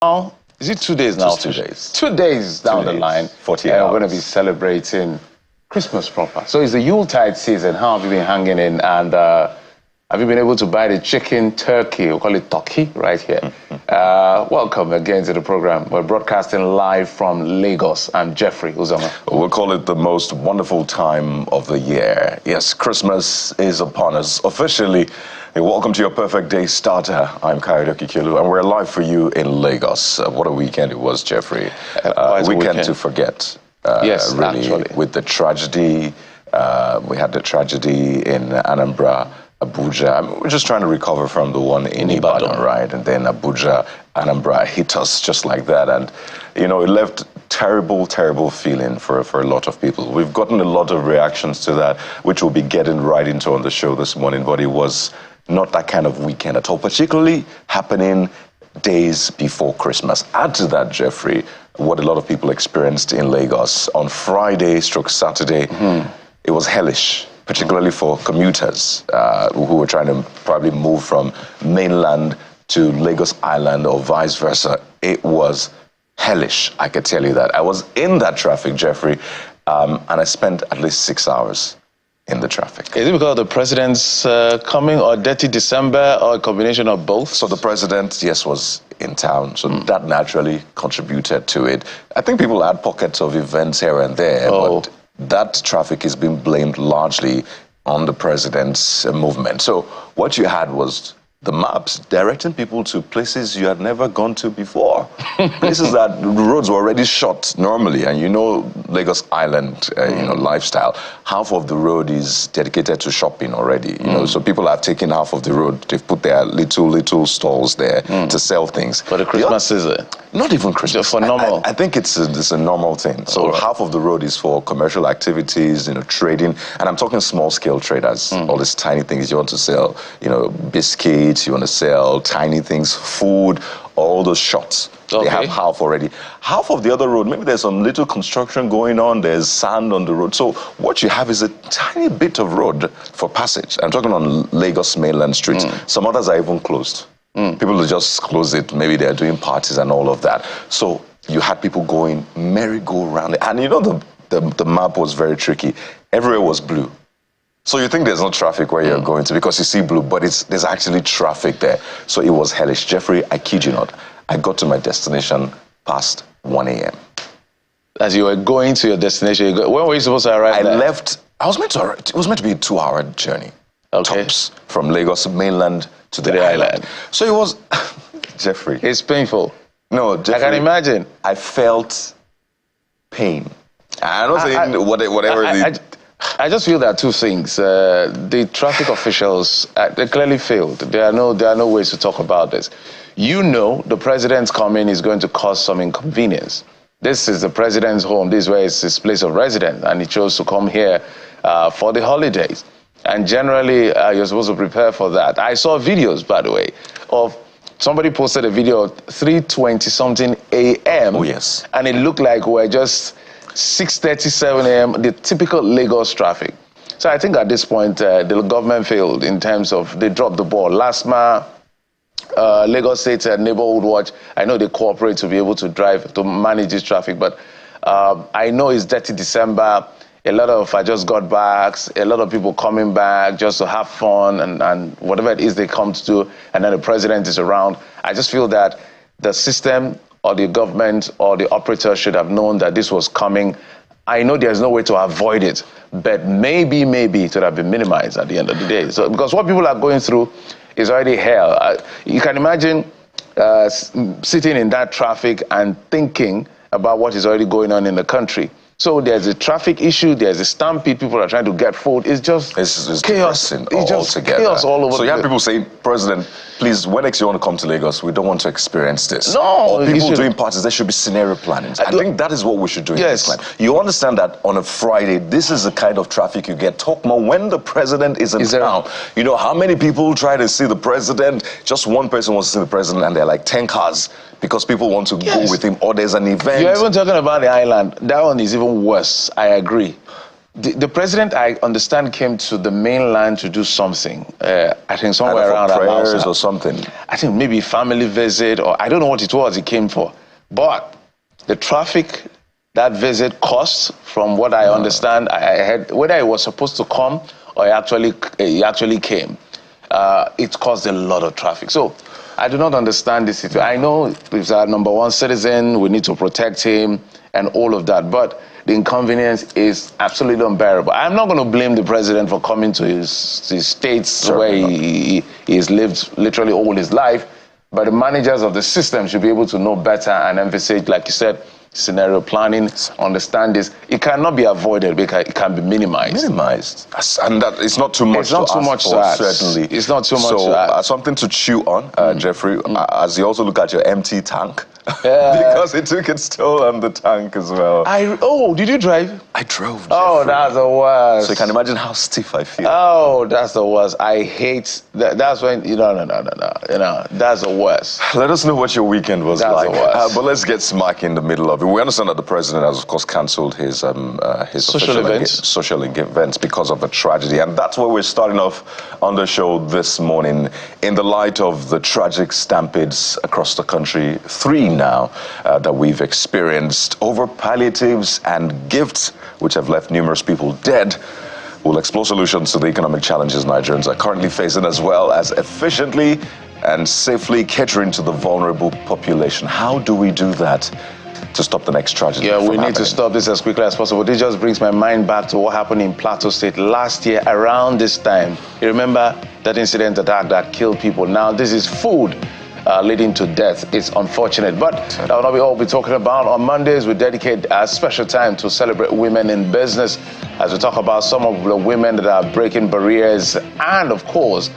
Now, is it 2 days now? Just 2 days. 2 days down the line. 40 and hours. we're going to be celebrating Christmas proper. So it's the Yuletide season. How have you been hanging in? And have you been able to buy the chicken, turkey? We'll call it turkey right here. Welcome again to the program. We're broadcasting live from Lagos. I'm Jeffrey Uzoma. We'll call it the most wonderful time of the year. Yes, Christmas is upon us officially. Hey, welcome to your Perfect Day Starter. I'm Kayode Kikilu, and we're live for you in Lagos. What a weekend it was, Jeffrey. Weekend to forget. Yes, really, actually. with the tragedy, we had the tragedy in Anambra, Abuja. We're just trying to recover from the one in Ibadan, right? And then Abuja, Anambra hit us just like that. And, you know, it left terrible, terrible feeling for a lot of people. We've gotten a lot of reactions to that, which we'll be getting right into on the show this morning, but it was not that kind of weekend at all, particularly happening days before Christmas. Add to that, Jeffrey, what a lot of people experienced in Lagos on Friday/Saturday. It was hellish, particularly for commuters who were trying to probably move from mainland to Lagos Island or vice versa. It was hellish, I could tell you that. I was in that traffic, Jeffrey, and I spent at least 6 hours in the traffic. Is it because of the president's coming, or dirty December, or a combination of both? So the president, yes, was in town, so that naturally contributed to it. I think people had pockets of events here and there, but that traffic is being blamed largely on the president's movement. So what you had was the maps directing people to places you had never gone to before. Places that the roads were already shut normally, and you know Lagos Island, lifestyle. Half of the road is dedicated to shopping already. You know, so people have taken half of the road. They've put their little stalls there to sell things. For the Christmas season? Not even Christmas. Just for normal? I think it's a normal thing. So half of the road is for commercial activities, trading, and I'm talking small-scale traders. All these tiny things you want to sell, biscuits. You want to sell tiny things, food, all those shops. Okay. They have half already. Half of the other road, maybe there's some little construction going on, there's sand on the road. So what you have is a tiny bit of road for passage. I'm talking on Lagos mainland streets. Some others are even closed. People will just close it. Maybe they're doing parties and all of that. So you had people going merry-go-round. And the map was very tricky. Everywhere was blue. So you think there's no traffic where you're going to because you see blue, but there's actually traffic there. So it was hellish. Jeffrey, I kid you not, I got to my destination past 1 a.m. As you were going to your destination, when were you supposed to arrive there? I left, it was meant to be a 2-hour journey. Tops, from Lagos mainland to the island. So it was, Jeffrey. It's painful. No, Jeffrey. I can imagine. I felt pain. I'm not saying whatever it is. I just feel there are two things. The traffic officials, they clearly failed. There are no ways to talk about this. The president's coming is going to cause some inconvenience. This is the president's home. This is where it's his place of residence, and he chose to come here for the holidays. And generally, you're supposed to prepare for that. I saw videos, by the way, of somebody posted a video of 3:20-something a.m. Oh, yes. And it looked like we're just 6:37 a.m., the typical Lagos traffic. So I think at this point, the government failed in terms of they dropped the ball. LASMA, Lagos State Neighborhood Watch, I know they cooperate to be able to manage this traffic, but I know it's dirty December. A lot of I just got backs, a lot of people coming back just to have fun and whatever it is they come to do, and then the president is around. I just feel that the system or the government or the operator should have known that this was coming. I know there's no way to avoid it, but maybe it would have been minimized at the end of the day. So, because what people are going through is already hell. You can imagine sitting in that traffic and thinking about what is already going on in the country. So there's a traffic issue, there's a stampede, people are trying to get food. It's just it's chaos. It's just chaos all over. So you have people saying, President, please, when next you want to come to Lagos? We don't want to experience this. No. Or people doing parties, there should be scenario planning. I think that is what we should do in this time. You understand that on a Friday, this is the kind of traffic you get. Talk more when the president is in town. You know how many people try to see the president? Just one person wants to see the president, and there are like 10 cars because people want to go with him, or there's an event. You're even talking about the island. That one is even worse. I agree. The president, I understand, came to the mainland to do something. I think somewhere around prayers or something. I think maybe family visit, or I don't know what it was he came for. But the traffic that visit cost, from what I understand, I heard whether he was supposed to come or he actually came. It caused a lot of traffic. So I do not understand this situation. I know he's our number one citizen, we need to protect him and all of that, but the inconvenience is absolutely unbearable. I'm not going to blame the president for coming to his states where he's lived literally all his life, but the managers of the system should be able to know better and envisage, like you said, scenario planning, understand this. It cannot be avoided because it can be minimized. And that it's not too much it's not to too ask much for, to ask. certainly. It's not too much to ask. Something to chew on, Jeffrey, as you also look at your empty tank, because it took its toll on the tank as well. Did you drive? I drove, Jeffrey. Oh, that's the worst. So you can imagine how stiff I feel. Oh, that's the worst. I hate that. That's when, no. That's the worst. Let us know what your weekend was That's like. the worst. But let's get smack in the middle of it. We understand that the president has, of course, cancelled his social events because of a tragedy. And that's where we're starting off on the show this morning. In the light of the tragic stampedes across the country, 3 now that we've experienced over palliatives and gifts, which have left numerous people dead. We'll explore solutions to the economic challenges Nigerians are currently facing, as well as efficiently and safely catering to the vulnerable population. How do we do that to stop the next tragedy? Yeah, we need to stop this as quickly as possible. This just brings my mind back to what happened in Plateau State last year around this time. You remember that incident attack that killed people? Now, this is food leading to death. It's unfortunate, but that will not be all we'll be talking about. On Mondays, we dedicate a special time to celebrate women in business as we talk about some of the women that are breaking barriers and, of course,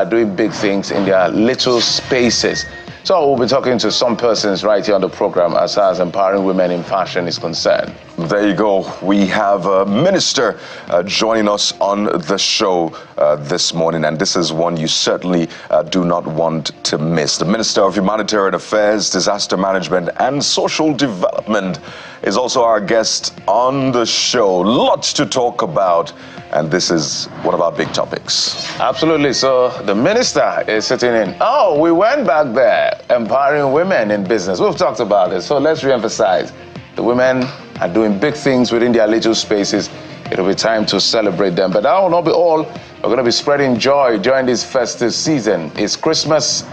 doing big things in their little spaces. So we'll be talking to some persons right here on the program as far as empowering women in fashion is concerned. There you go. We have a minister joining us on the show this morning, and this is one you certainly do not want to miss. The Minister of Humanitarian Affairs, Disaster Management and Social Development is also our guest on the show. Lots to talk about, and this is one of our big topics. Absolutely. So the minister is sitting in. Oh, we went back there, empowering women in business. We've talked about it, so let's re-emphasize. The women are doing big things within their little spaces. It'll be time to celebrate them. But that will not be all. We're going to be spreading joy during this festive season. It's Christmas,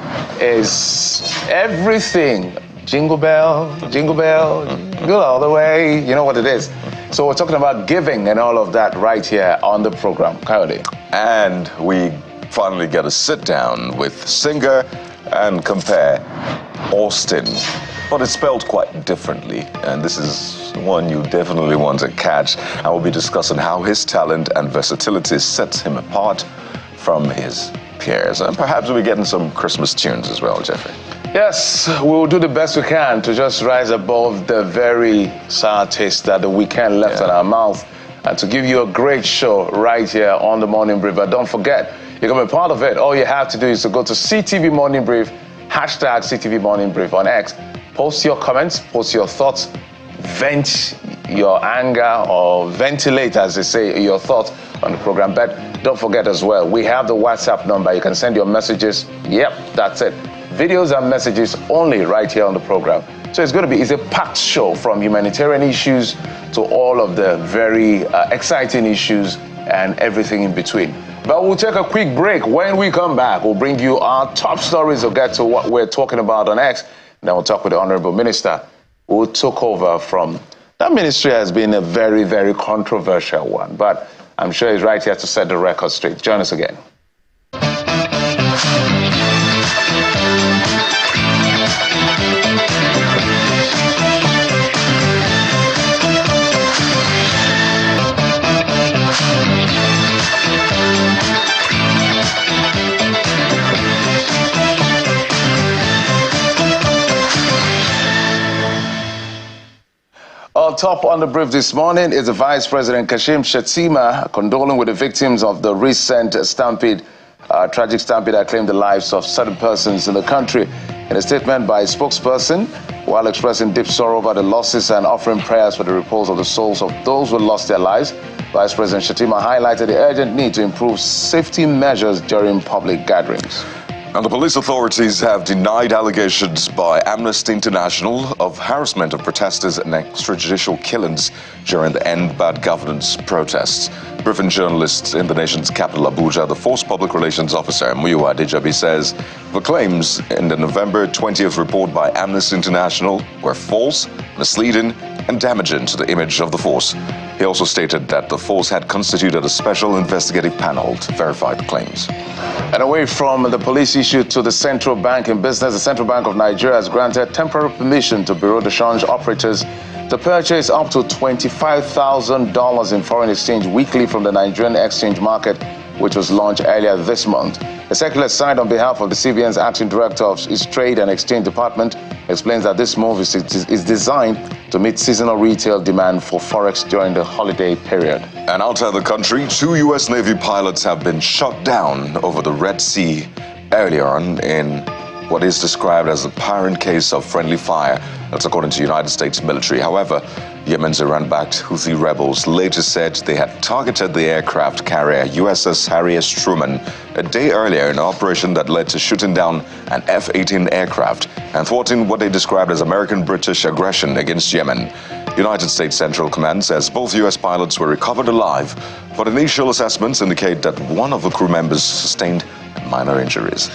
is everything. Jingle bell, go all the way. You know what it is. So we're talking about giving and all of that right here on the program. Coyote. And we finally get to sit down with singer and compare Awestyne. But it's spelled quite differently, and this is one you definitely want to catch. And we'll be discussing how his talent and versatility sets him apart from his peers. And perhaps we'll be getting some Christmas tunes as well, Jeffrey. Yes, we'll do the best we can to just rise above the very sour taste that the weekend left on our mouth and to give you a great show right here on the Morning Brief. But don't forget, you're going to be part of it. All you have to do is to go to CTV Morning Brief, hashtag CTV Morning Brief on X. Post your comments, post your thoughts, vent your anger or ventilate, as they say, your thoughts on the program. But don't forget as well, we have the WhatsApp number. You can send your messages. Yep, that's it. Videos and messages only right here on the program. So it's a packed show from humanitarian issues to all of the very exciting issues and everything in between. But we'll take a quick break. When we come back, we'll bring you our top stories. We'll get to what we're talking about on X. Then we'll talk with the Honorable Minister who took over from... That ministry has been a very, very controversial one, but I'm sure he's right here to set the record straight. Join us again. On top on the brief this morning is the Vice President Kashim Shettima condoling with the victims of the recent stampede, tragic stampede that claimed the lives of 7 persons in the country. In a statement by a spokesperson, while expressing deep sorrow over the losses and offering prayers for the repose of the souls of those who lost their lives, Vice President Shettima highlighted the urgent need to improve safety measures during public gatherings. And the police authorities have denied allegations by Amnesty International of harassment of protesters and extrajudicial killings during the End Bad Governance protests. Briefing journalists in the nation's capital, Abuja, the Force Public Relations Officer, Muyiwa Adejobi, says the claims in the November 20th report by Amnesty International were false, misleading, and damaging to the image of the force. He also stated that the force had constituted a special investigative panel to verify the claims. And away from the police issue to the central bank in business, the Central Bank of Nigeria has granted temporary permission to bureau de change operators to purchase up to $25,000 in foreign exchange weekly from the Nigerian exchange market, which was launched earlier this month. A circular signed on behalf of the CBN's acting director of its Trade and Exchange Department explains that this move is designed to meet seasonal retail demand for forex during the holiday period. And outside the country, 2 U.S. Navy pilots have been shot down over the Red Sea earlier on in what is described as a apparent case of friendly fire. That's according to United States military. However, Yemen's Iran-backed Houthi rebels later said they had targeted the aircraft carrier USS Harry S. Truman a day earlier in an operation that led to shooting down an F-18 aircraft and thwarting what they described as American-British aggression against Yemen. United States Central Command says both U.S. pilots were recovered alive, but initial assessments indicate that one of the crew members sustained minor injuries.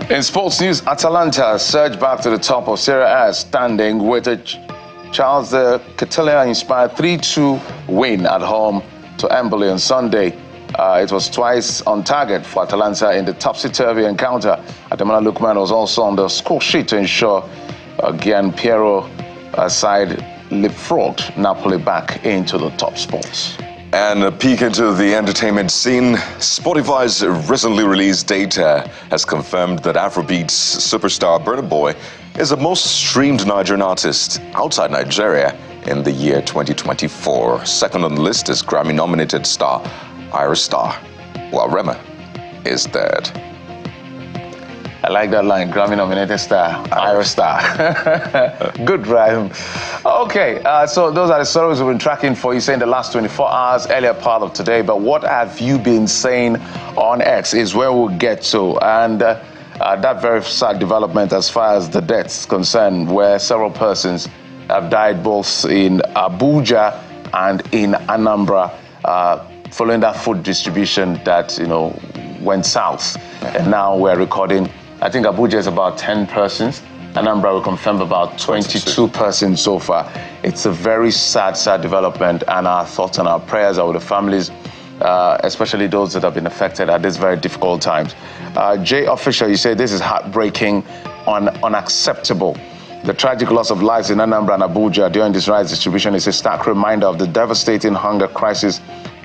In sports news, Atalanta surged back to the top of Serie A standing with a Charles de Ketelaere-inspired 3-2 win at home to Empoli on Sunday. It was twice on target for Atalanta in the topsy-turvy encounter. Ademola Lookman was also on the score sheet to ensure Gian Piero side leapfrogged Napoli back into the top spots. And a peek into the entertainment scene, Spotify's recently released data has confirmed that Afrobeats superstar Burna Boy is the most streamed Nigerian artist outside Nigeria in the year 2024. Second on the list is Grammy-nominated star Awestyne, while Rema is third. I like that line, Grammy-nominated star, Awestyne. Good rhyme. Okay, so those are the stories we've been tracking for you, say, in the last 24 hours, earlier part of today. But what have you been saying on X is where we'll get to. And that very sad development as far as the deaths concerned, where several persons have died both in Abuja and in Anambra, following that food distribution that, went south. And now we're recording, I think Abuja is about 10 persons. Anambra will confirm about 22 persons so far. It's a very sad development, and our thoughts and our prayers are with the families, especially those that have been affected at these very difficult times. Jay Official, you say this is heartbreaking, unacceptable. The tragic loss of lives in Anambra and Abuja during this rice distribution is a stark reminder of the devastating hunger crisis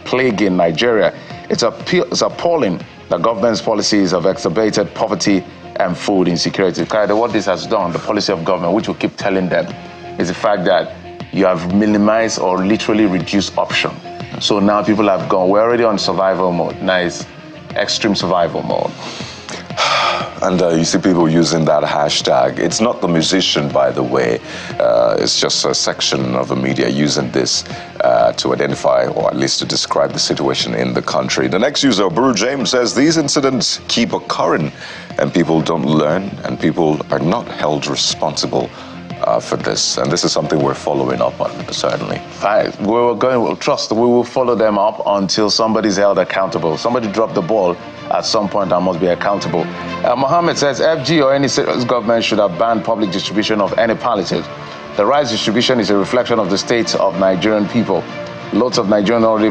plaguing Nigeria. It's appalling that government's policies have exacerbated poverty and food insecurity. What this has done, the policy of government, which we keep telling them, is the fact that you have minimized or literally reduced option. So now people have gone, we're already on survival mode. Now it's extreme survival mode. And you see people using that hashtag. It's not the musician, by the way. It's just a section of the media using this to identify, or at least to describe the situation in the country. The next user, Buru James, says these incidents keep occurring and people don't learn and people are not held responsible for this. And this is something we're following up on, certainly. Right. We will follow them up until somebody's held accountable. Somebody dropped the ball at some point and must be accountable. Mohammed says FG or any serious government should have banned public distribution of any palliative. The rice distribution is a reflection of the state of Nigerian people. Lots of Nigerians already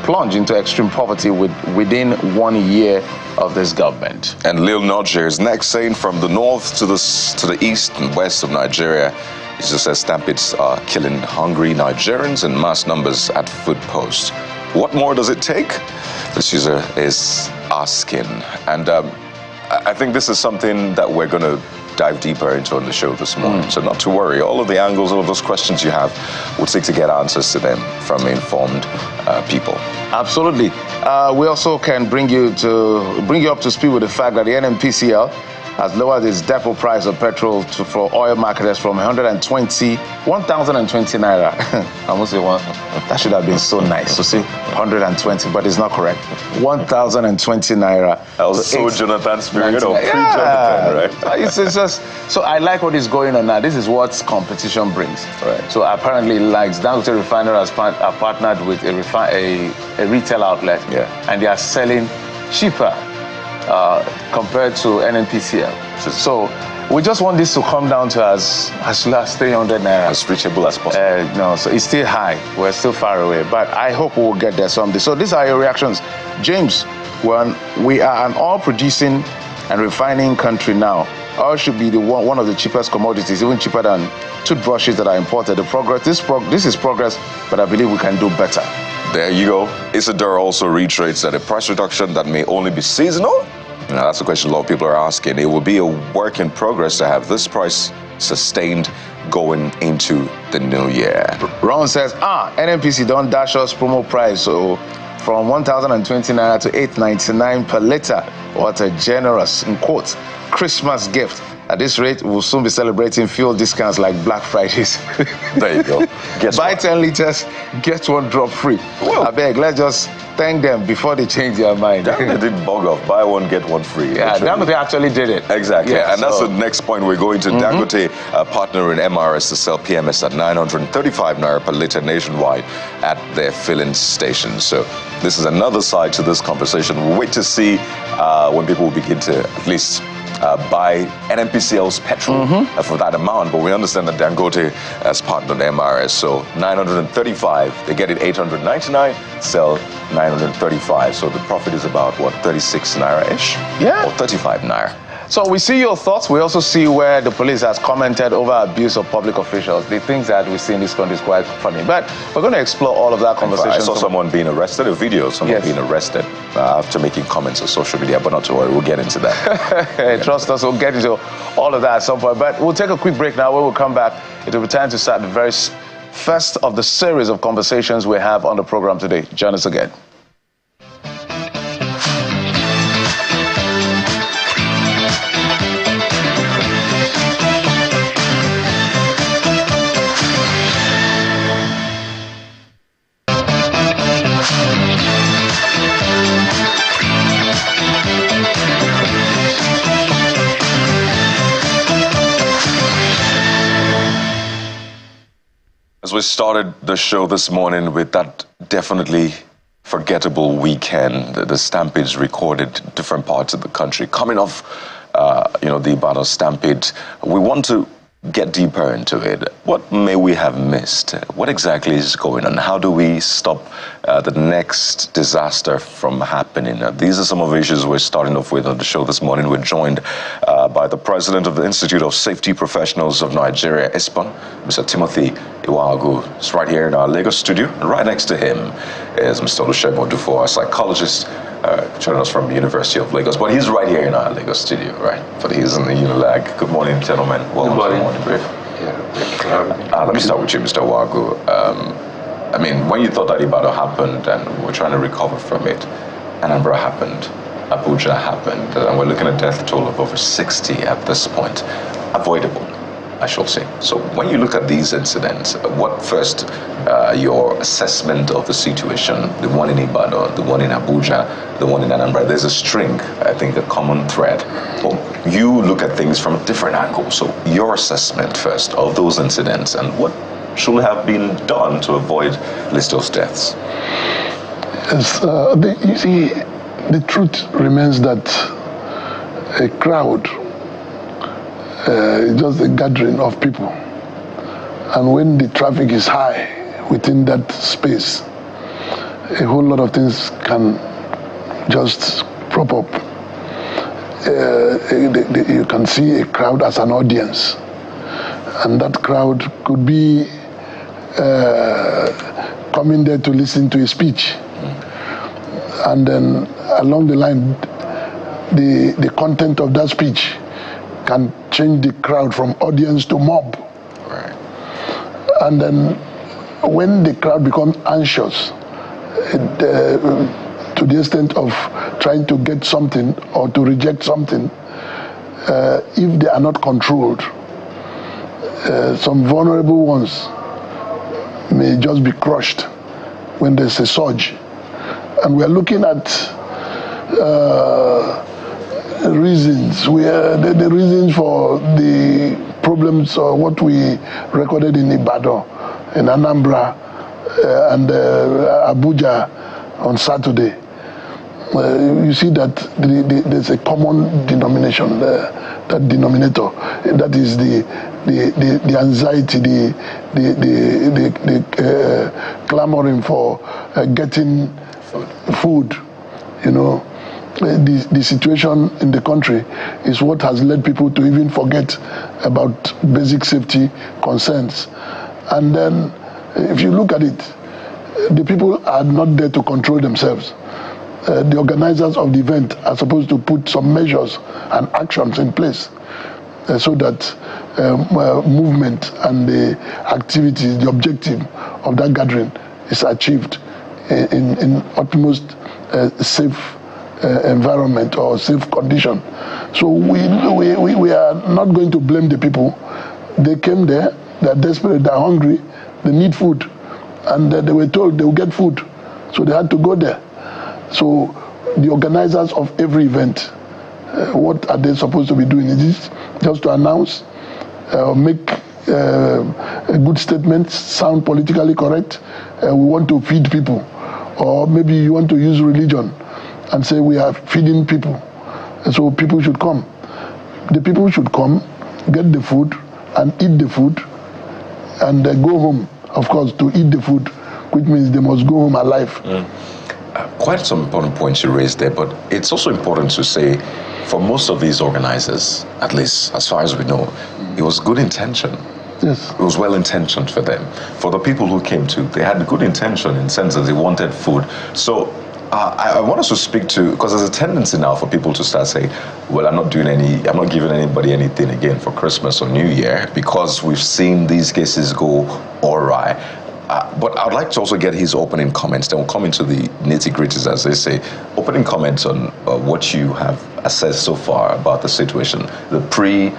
plunge into extreme poverty within 1 year of this government. And Lil Nodger is next, saying from the north to the east and west of Nigeria, he just says Stampedes are killing hungry Nigerians in mass numbers at food posts. What more does it take? This user is asking. And I think this is something that we're going to dive deeper into on the show this morning. So not to worry, all of the angles, all of those questions you have, we'll seek to get answers to them from informed people. Absolutely. We also can bring you up to speed with the fact that the NMPCL has lowered its depot price of petrol for oil marketers from 1,020 naira. I must say that should have been so nice to say 120, but it's not correct. 1,020 naira. That was so Jonathan's period of pre-Jonathan, right? It's just, so I like what is going on now. This is what competition brings. Right. So apparently, like Dangote Refiner has partnered with a retail outlet, and they are selling cheaper compared to NNPCL. So we just want this to come down to as low as 300 naira. As reachable as possible. No, so it's still high. We're still far away, but I hope we'll get there someday. So these are your reactions. James, we are an oil-producing and refining country now. Oil should be one of the cheapest commodities, even cheaper than toothbrushes that are imported. This is progress, but I believe we can do better. There you go. Isidore also reiterates that a price reduction that may only be seasonal. Now, that's a question a lot of people are asking. It will be a work in progress to have this price sustained going into the new year. Ron says, NNPC don't dash us promo price, so from 1,020 naira to 899 per liter. What a generous, in quotes, Christmas gift. At this rate, we'll soon be celebrating fuel discounts like Black Fridays. There you go. Buy 10 liters, get one drop free. Whoa. I beg, let's just thank them before they change their mind. They did bug off. Buy one, get one free. Yeah, Dangote actually did it. Exactly. Yeah, and that's the next point we're going to. Dangote partner in MRS to sell PMS at 935 naira per liter nationwide at their filling stations. So this is another side to this conversation. We'll wait to see when people will begin to at least buy NNPCL's petrol for that amount, but we understand that Dangote has partnered MRS, so 935, they get it 899, sell 935, so the profit is about, what, 36 naira-ish? Yeah. Or 35 naira. So we see your thoughts. We also see where the police has commented over abuse of public officials. The things that we see in this country is quite funny. But we're going to explore all of that conversation. I saw someone being arrested, a video of someone being arrested after making comments on social media, but not to worry, we'll get into that. Trust us, we'll get into all of that at some point. But we'll take a quick break now. When we come back, it will be time to start the very first of the series of conversations we have on the program today. Join us again. As we started the show this morning with that definitely forgettable weekend, the Stampedes recorded different parts of the country. Coming off, the Ibadan Stampede, we want to get deeper into it. What may we have missed? What exactly is going on? How do we stop the next disaster from happening? These are some of the issues we're starting off with on the show this morning. We're joined by the president of the Institute of Safety Professionals of Nigeria, Awestyne, Mr. Timothy Iwagu. It's right here in our Lagos studio. And right next to him is Mr. Olusegun Odufo, a psychologist joining us from the University of Lagos. But he's right here in our Lagos studio, right? But he's in the Unilag. Good morning, gentlemen. Welcome to the Morning Brief. Yeah. Let me start with you, Mr. Iwagu. When you thought that Ibadan happened and we're trying to recover from it, Anambra happened, Abuja happened, and we're looking at a death toll of over 60 at this point. Avoidable, I shall say. So when you look at these incidents, what first, your assessment of the situation, the one in Ibadan, the one in Abuja, the one in Anambra, there's a string, I think a common thread. Well, you look at things from a different angle. So your assessment first of those incidents and what should have been done to avoid those deaths? Yes, you see, the truth remains that a crowd is just a gathering of people. And when the traffic is high within that space, a whole lot of things can just prop up. You can see a crowd as an audience. And that crowd could be coming there to listen to a speech. And then along the line, the content of that speech can change the crowd from audience to mob. Right. And then when the crowd becomes anxious, to the extent of trying to get something or to reject something, if they are not controlled, some vulnerable ones may just be crushed when there's a surge. And we are looking at reasons. The reasons for the problems or what we recorded in Ibadan, in Anambra, and Abuja on Saturday. You see that there's a common denomination, that denominator, that is the anxiety, the clamoring for getting food. You know, the situation in the country is what has led people to even forget about basic safety concerns. And then, if you look at it, the people are not there to control themselves. The organizers of the event are supposed to put some measures and actions in place so that movement and the activities, the objective of that gathering is achieved in utmost safe environment or safe condition. So we are not going to blame the people. They came there, they're desperate, they're hungry, they need food, and they were told they will get food, so they had to go there. So the organizers of every event, what are they supposed to be doing? Is it just to announce, make a good statement, sound politically correct? We want to feed people. Or maybe you want to use religion and say we are feeding people, and so people should come. The people should come, get the food, and eat the food, and go home, of course, to eat the food, which means they must go home alive. Quite some important points you raised there, but it's also important to say, for most of these organizers, at least as far as we know, it was good intention. Yes. It was well intentioned for them. For the people who came to, they had good intention in the sense that they wanted food. So I want us to speak to, because there's a tendency now for people to start saying, well, I'm not giving anybody anything again for Christmas or New Year, because we've seen these cases go awry. But I'd like to also get his opening comments. Then we'll come into the nitty-gritties, as they say. Opening comments on what you have assessed so far about the situation, the pre,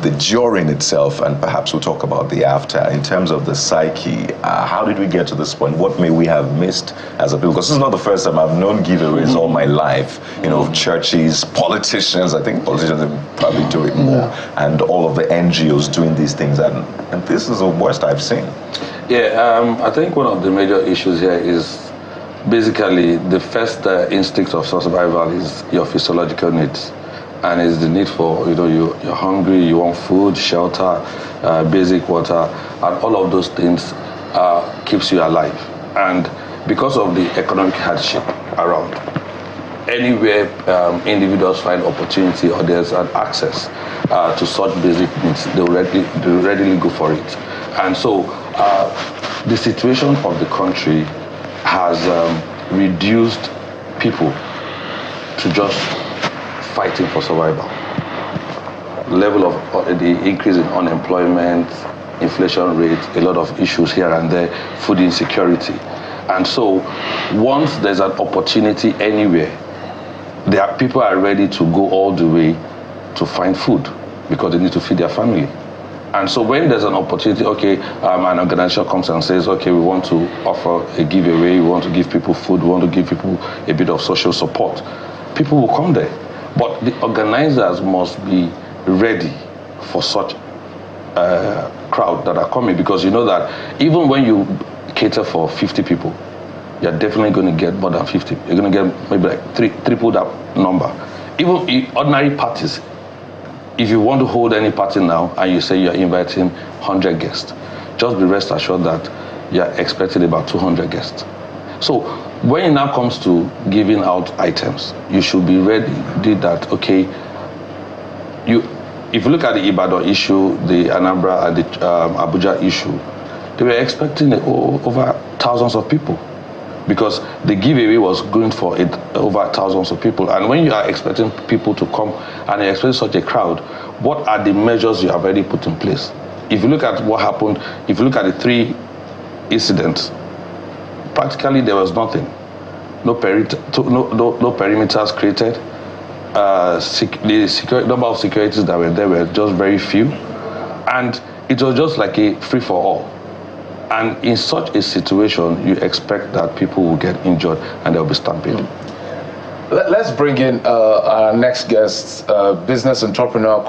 the during itself, and perhaps we'll talk about the after in terms of the psyche. How did we get to this point? What may we have missed as a people? Because this is not the first time I've known giveaways all my life. You know, churches, politicians. I think politicians probably do it more, and all of the NGOs doing these things. And this is the worst I've seen. Yeah, I think one of the major issues here is basically the first instinct of survival is your physiological needs, and it's the need for, you're hungry, you want food, shelter, basic water, and all of those things keeps you alive. And because of the economic hardship around, anywhere individuals find opportunity or there's an access to such basic needs, they'll readily go for it. And so the situation of the country has reduced people to just fighting for survival. The level of the increase in unemployment, inflation rate, a lot of issues here and there, food insecurity. And so once there's an opportunity anywhere, people are ready to go all the way to find food because they need to feed their family. And so when there's an opportunity, an organization comes and says, we want to offer a giveaway, we want to give people food, we want to give people a bit of social support, people will come there. But the organizers must be ready for such a crowd that are coming, because you know that even when you cater for 50 people, you're definitely going to get more than 50. You're going to get maybe like triple that number. Even in ordinary parties, if you want to hold any party now and you say you're inviting 100 guests, just be rest assured that you're expecting about 200 guests. So when it now comes to giving out items, you should be ready that, if you look at the Ibadan issue, the Anambra and the Abuja issue, they were expecting over thousands of people, because the giveaway was going for over thousands of people. And when you are expecting people to come and you're expecting such a crowd, what are the measures you have already put in place? If you look at what happened, if you look at the 3 incidents, practically there was nothing. No perimeters created. the number of securities that were there were just very few, and it was just like a free-for-all. And in such a situation, you expect that people will get injured and they'll be stampeded. Let's bring in our next guest, business entrepreneur,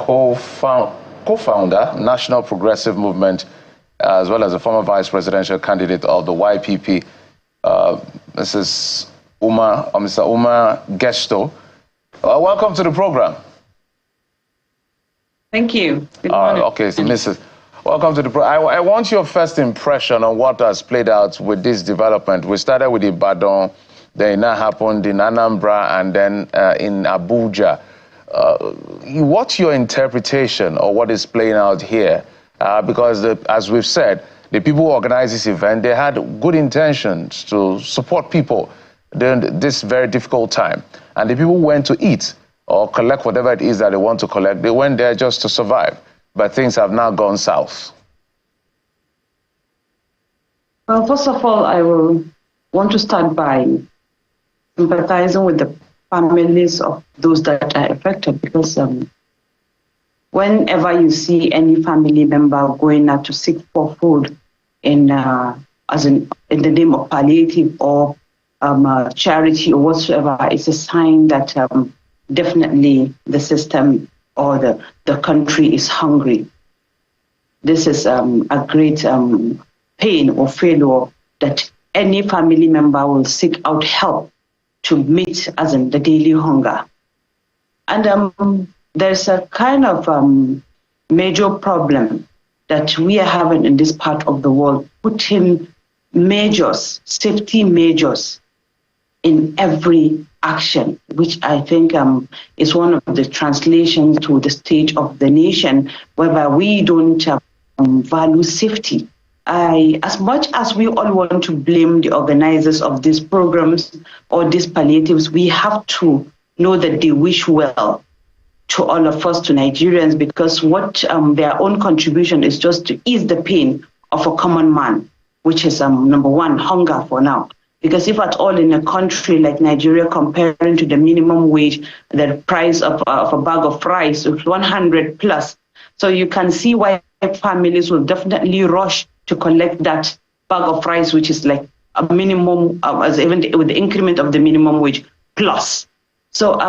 co-founder, National Progressive Movement, as well as a former vice presidential candidate of the YPP, Mr. Umar Gesto. Welcome to the program. Thank you. Good morning. Okay, so Mrs. Welcome to the program. I want your first impression on what has played out with this development. We started with Ibadan, then it now happened in Anambra, and then in Abuja. What's your interpretation of what is playing out here? Because as we've said, the people who organized this event, they had good intentions to support people during this very difficult time. And the people went to eat or collect whatever it is that they want to collect. They went there just to survive. But things have now gone south. Well, first of all, I will want to start by sympathizing with the families of those that are affected, because whenever you see any family member going out to seek for food in the name of palliative or charity or whatsoever, it's a sign that definitely the system or the country is hungry. This is a great pain or failure that any family member will seek out help to meet the daily hunger. And there's a kind of major problem that we are having in this part of the world, putting measures, safety measures in every action, which I think is one of the translations to the state of the nation, whereby we don't value safety. As much as we all want to blame the organizers of these programs or these palliatives, we have to know that they wish well to all of us, to Nigerians, because what their own contribution is just to ease the pain of a common man, which is number one, hunger for now. Because if at all in a country like Nigeria, comparing to the minimum wage, the price of a bag of rice is 100 plus. So you can see why families will definitely rush to collect that bag of rice, which is like a minimum, even with the increment of the minimum wage plus. So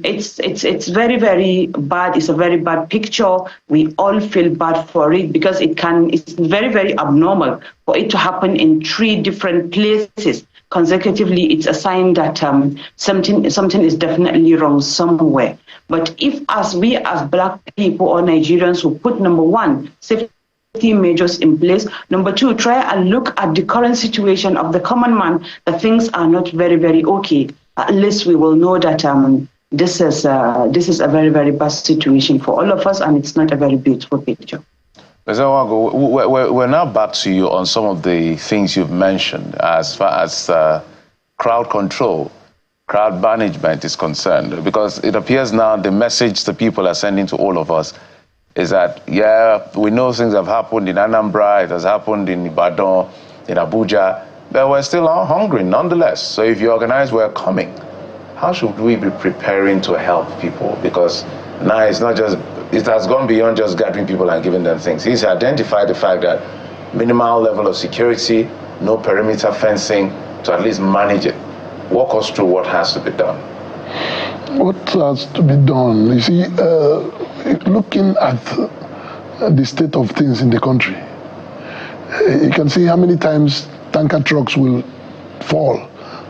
it's very, very bad. It's a very bad picture. We all feel bad for it because it's very, very abnormal for it to happen in 3 different places consecutively. It's a sign that something is definitely wrong somewhere. But if we as Black people or Nigerians who put number one, safety measures in place, number 2, try and look at the current situation of the common man, that things are not very, very okay. At least we will know that this is a very, very bad situation for all of us, and it's not a very beautiful picture. We're now back to you on some of the things you've mentioned as far as crowd control, crowd management is concerned, because it appears now the message the people are sending to all of us is that, yeah, we know things have happened in Anambra, it has happened in Ibadan, in Abuja, but we're still hungry nonetheless. So if you organize, we're coming. How should we be preparing to help people? Because now it's not just, it has gone beyond just gathering people and giving them things. He's identified the fact that minimal level of security, no perimeter fencing, to at least manage it. Walk us through what has to be done. What has to be done? You see, looking at the state of things in the country, you can see how many times tanker trucks will fall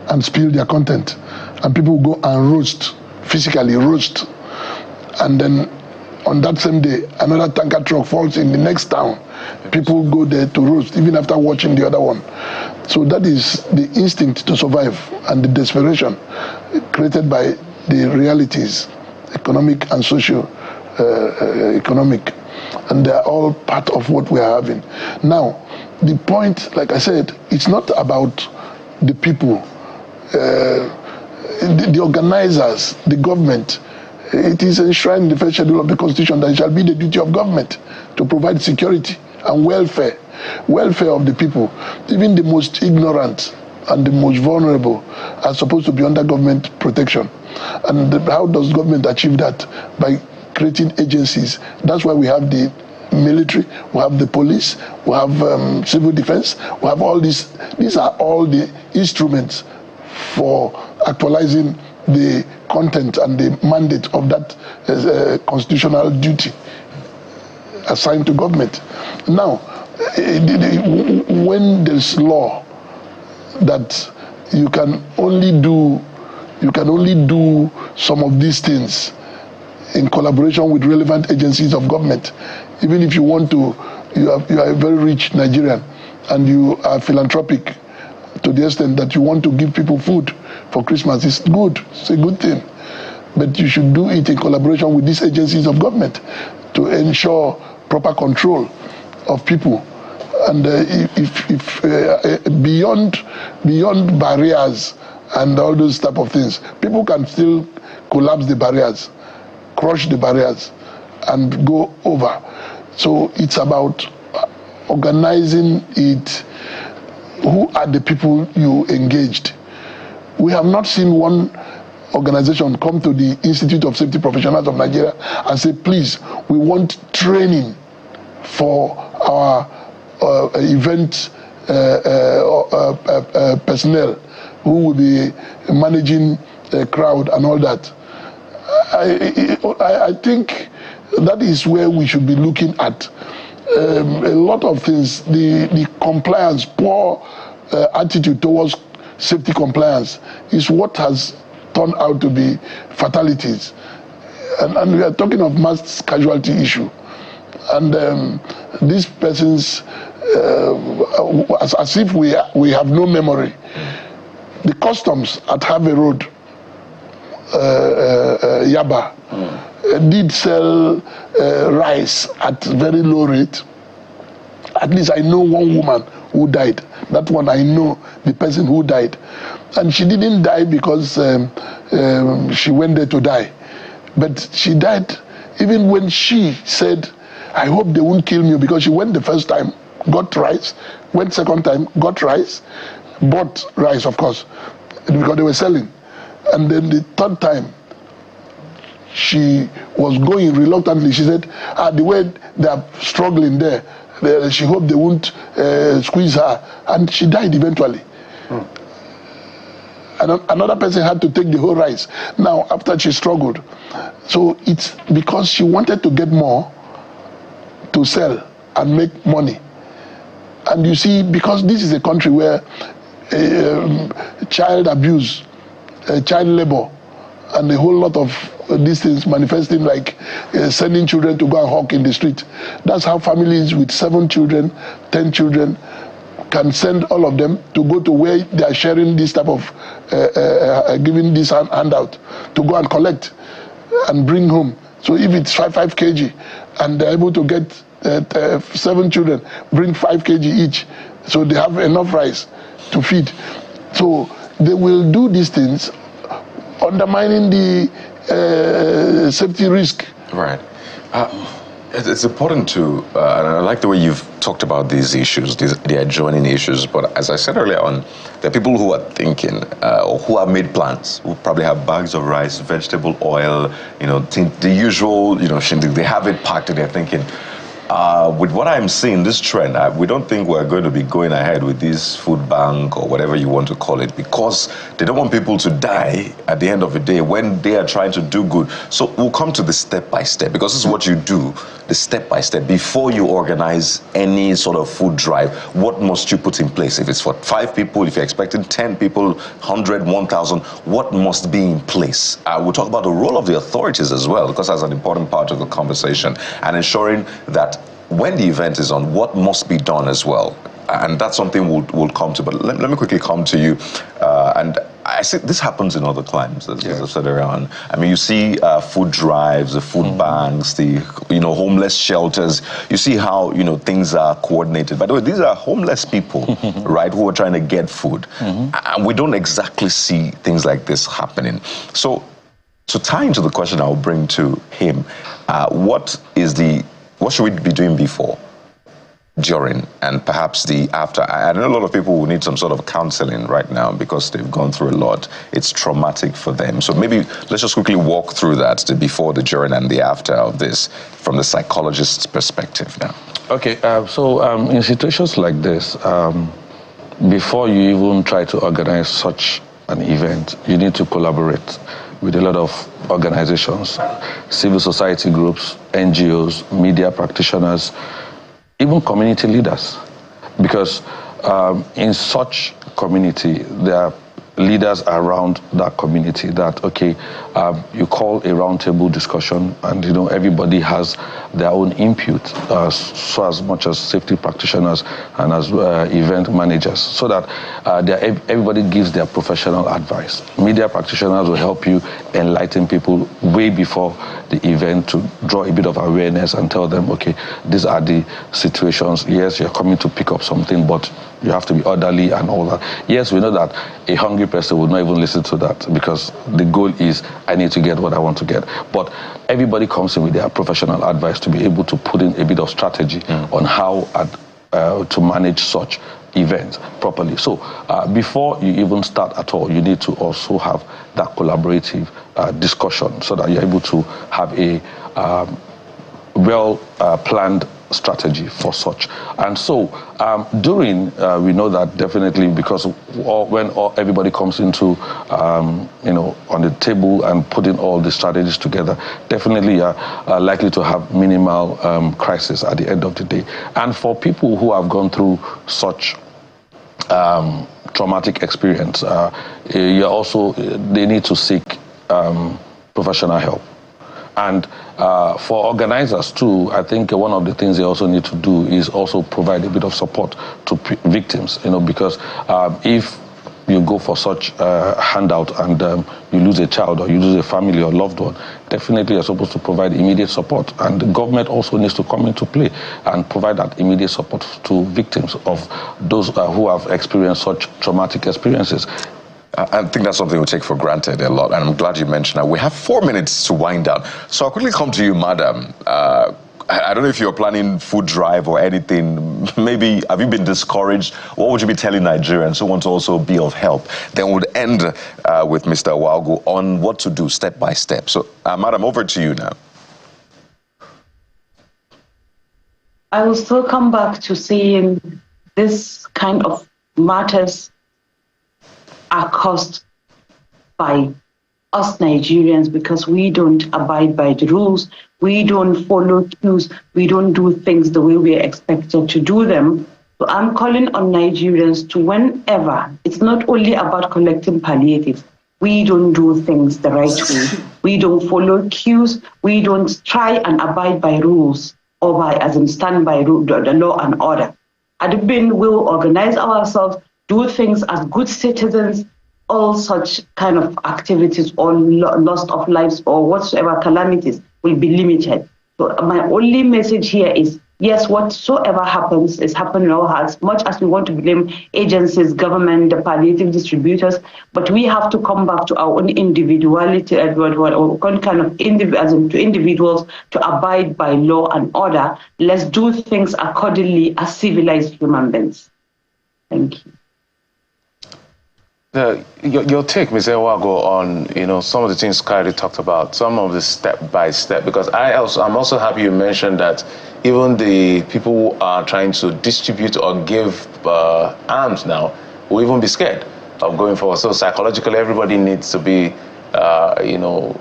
and spill their content, and people will go and physically roast, and then on that same day, another tanker truck falls in the next town. People go there to roast, even after watching the other one. So that is the instinct to survive and the desperation created by the realities, economic and socio-economic. And they're all part of what we are having. Now, the point, like I said, it's not about the people, the organizers, the government. It is enshrined in the first schedule of the Constitution that it shall be the duty of government to provide security and welfare of the people. Even the most ignorant and the most vulnerable are supposed to be under government protection. And how does government achieve that? By creating agencies. That's why we have the military, we have the police, we have civil defense, we have all these. These are all the instruments for actualizing the content and the mandate of that constitutional duty assigned to government. Now, when there's law that you can only do some of these things in collaboration with relevant agencies of government, even if you want to, you are a very rich Nigerian and you are philanthropic to the extent that you want to give people food for Christmas, it's good, it's a good thing. But you should do it in collaboration with these agencies of government to ensure proper control of people. And if beyond barriers and all those type of things, people can still collapse the barriers, crush the barriers, and go over. So it's about organizing it. Who are the people you engaged? We have not seen one organization come to the Institute of Safety Professionals of Nigeria and say, please, we want training for our event personnel who will be managing a crowd and all that. I think that is where we should be looking at. A lot of things, the compliance, poor attitude towards safety compliance is what has turned out to be fatalities. And we are talking of mass casualty issue. And these persons, as if we have no memory, the customs at Harvey Road, Yaba, did sell rice at very low rate. At least I know one woman who died. That one I know the person who died. And she didn't die because she went there to die. But she died even when she said, I hope they won't kill me, because she went the first time, got rice, went second time, got rice, bought rice, of course, because they were selling. And then the third time, she was going reluctantly. She said, the way they are struggling there, she hoped they won't squeeze her. And she died eventually. And another person had to take the whole rice. Now, after she struggled. So it's because she wanted to get more to sell and make money. And you see, because this is a country where child abuse, child labor, and a whole lot of these things manifesting, like sending children to go and hawk in the street. That's how families with 7 children, 10 children can send all of them to go to where they are sharing this type of, giving this handout, to go and collect and bring home. So if it's 5 kg and they're able to get 7 children, bring 5 kg each, so they have enough rice to feed. So they will do these things, undermining the safety risk. Right. It's important to, and I like the way you've talked about these issues, the adjoining issues, but as I said earlier on, there are people who are thinking, or who have made plans, who probably have bags of rice, vegetable oil, the usual, they have it packed and they're thinking, with what I'm seeing, this trend, we don't think we're going to be going ahead with this food bank or whatever you want to call it, because they don't want people to die at the end of the day when they are trying to do good. So we'll come to the step by step, because this is what you do, the step by step. Before you organize any sort of food drive, what must you put in place? If it's for 5 people, if you're expecting 10 people, 100, 1,000, what must be in place? We'll talk about the role of the authorities as well, because that's an important part of the conversation, and ensuring that when the event is on, what must be done as well. And that's something we'll come to. But let me quickly come to you. And I see this happens in other climes, as I've said around. I mean, you see food drives, the food banks, the homeless shelters. You see how things are coordinated. By the way, these are homeless people, right, who are trying to get food, and we don't exactly see things like this happening. So tying to the question I'll bring to him, what should we be doing before? during and perhaps the after. I know a lot of people will need some sort of counseling right now because they've gone through a lot. It's traumatic for them. So maybe let's just quickly walk through that, the before, the during, and the after of this from the psychologist's perspective now. Okay, so in situations like this, before you even try to organize such an event, you need to collaborate with a lot of organizations, civil society groups, NGOs, media practitioners, even community leaders. Because in such community, there are leaders around that community that, okay, you call a roundtable discussion and, you know, everybody has their own input, so as much as safety practitioners and as event managers, so that everybody gives their professional advice. Media practitioners will help you enlighten people way before the event to draw a bit of awareness and tell them, okay, these are the situations. Yes, you're coming to pick up something, but you have to be orderly and all that. Yes, we know that a hungry person would not even listen to that because the goal is I need to get what I want to get. But everybody comes in with their professional advice to be able to put in a bit of strategy on how to manage such events properly. So before you even start at all, you need to also have that collaborative discussion so that you're able to have a well-planned strategy for such. And so during, we know that definitely because when everybody comes into, you know, on the table and putting all the strategies together, definitely you're likely to have minimal crisis at the end of the day. And for people who have gone through such traumatic experience, they need to seek professional help. And for organizers too, I think one of the things they also need to do is also provide a bit of support to victims, you know, because if you go for such handout and you lose a child or you lose a family or loved one, definitely you're supposed to provide immediate support. And the government also needs to come into play and provide that immediate support to victims of those who have experienced such traumatic experiences. I think that's something we take for granted a lot, and I'm glad you mentioned that. We have 4 minutes to wind down. So I'll quickly come to you, madam. I don't know if you're planning food drive or anything. Maybe, have you been discouraged? What would you be telling Nigerians who want to also be of help? Then we'll end with Mr. Walgo on what to do step by step. So, madam, over to you now. I will still come back to saying this kind of matters are caused by us Nigerians because we don't abide by the rules, we don't follow cues, we don't do things the way we are expected to do them. So I'm calling on Nigerians to whenever, it's not only about collecting palliatives, we don't do things the right way, we don't follow cues, we don't try and abide by rules or by, as in stand by the law and order. Adibin will organize ourselves, do things as good citizens, all such kind of activities or loss of lives or whatsoever calamities will be limited. So my only message here is, yes, whatsoever happens is happening all as much as we want to blame agencies, government, the palliative distributors, but we have to come back to our own individuality, or kind of to individuals to abide by law and order. Let's do things accordingly as civilized human beings. Thank you. Your take, Ms. Ewago, on, you know, some of the things Kyrie talked about, some of the step by step, because I'm also happy you mentioned that even the people who are trying to distribute or give arms now will even be scared of going forward. So psychologically, everybody needs to be, you know,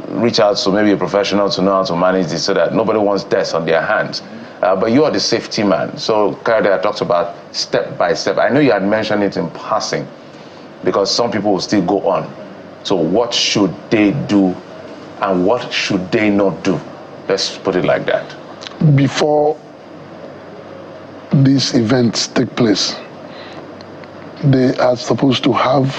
reach out to maybe a professional to know how to manage this so that nobody wants death on their hands. But you are the safety man. So Kyrie, I talked about step by step. I know you had mentioned it in passing, because some people will still go on. So what should they do and what should they not do? Let's put it like that. Before these events take place, they are supposed to have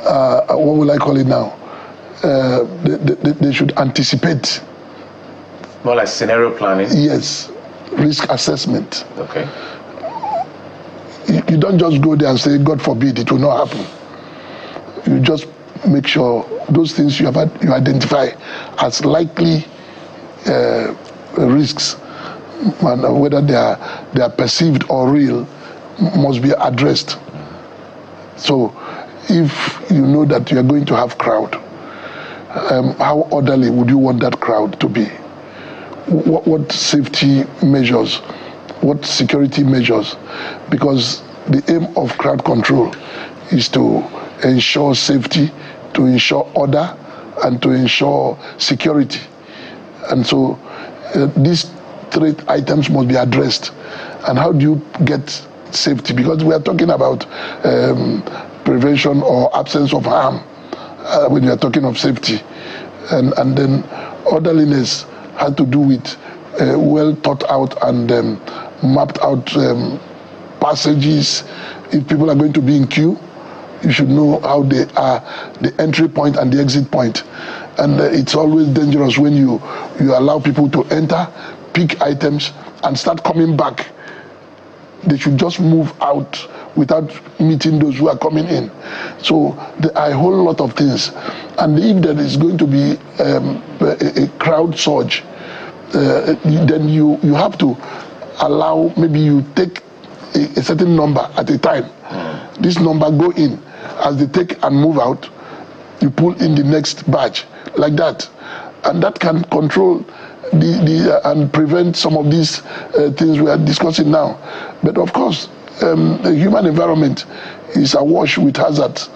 what will I call it now? They should anticipate. More like scenario planning? Yes, risk assessment. Okay. You don't just go there and say, God forbid, it will not happen. You just make sure those things you identify as likely risks, and whether they are perceived or real, must be addressed. So if you know that you are going to have crowd, how orderly would you want that crowd to be? What safety measures, what security measures? Because the aim of crowd control is to ensure safety, to ensure order, and to ensure security. And so these three items must be addressed. And how do you get safety? Because we are talking about prevention or absence of harm when you are talking of safety. And then orderliness had to do with well thought out and mapped out passages. If people are going to be in queue, you should know how they are, the entry point and the exit point. And it's always dangerous when you allow people to enter, pick items, and start coming back. They should just move out without meeting those who are coming in. So there are a whole lot of things. And if there is going to be a crowd surge, then you have to allow, maybe you take a certain number at a time. This number go in. As they take and move out, you pull in the next batch, like that. And that can control and prevent some of these things we are discussing now. But of course, the human environment is awash with hazards,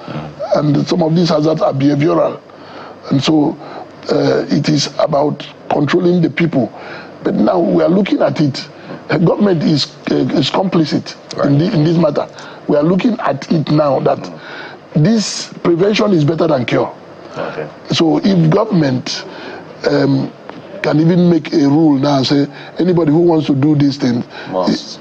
and some of these hazards are behavioral. And so it is about controlling the people. But now we are looking at it. The government is complicit in this matter. We are looking at it now that this prevention is better than cure. Okay. So if government can even make a rule now and say anybody who wants to do these things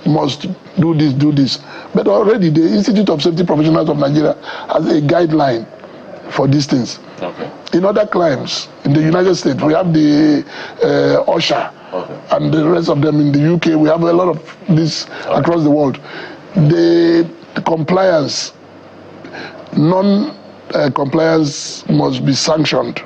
must do this. But already the Institute of Safety Professionals of Nigeria has a guideline for these things. Okay. In other climes, in the United States, we have the OSHA, and the rest of them in the UK, we have a lot of this across the world. The compliance, non-compliance must be sanctioned.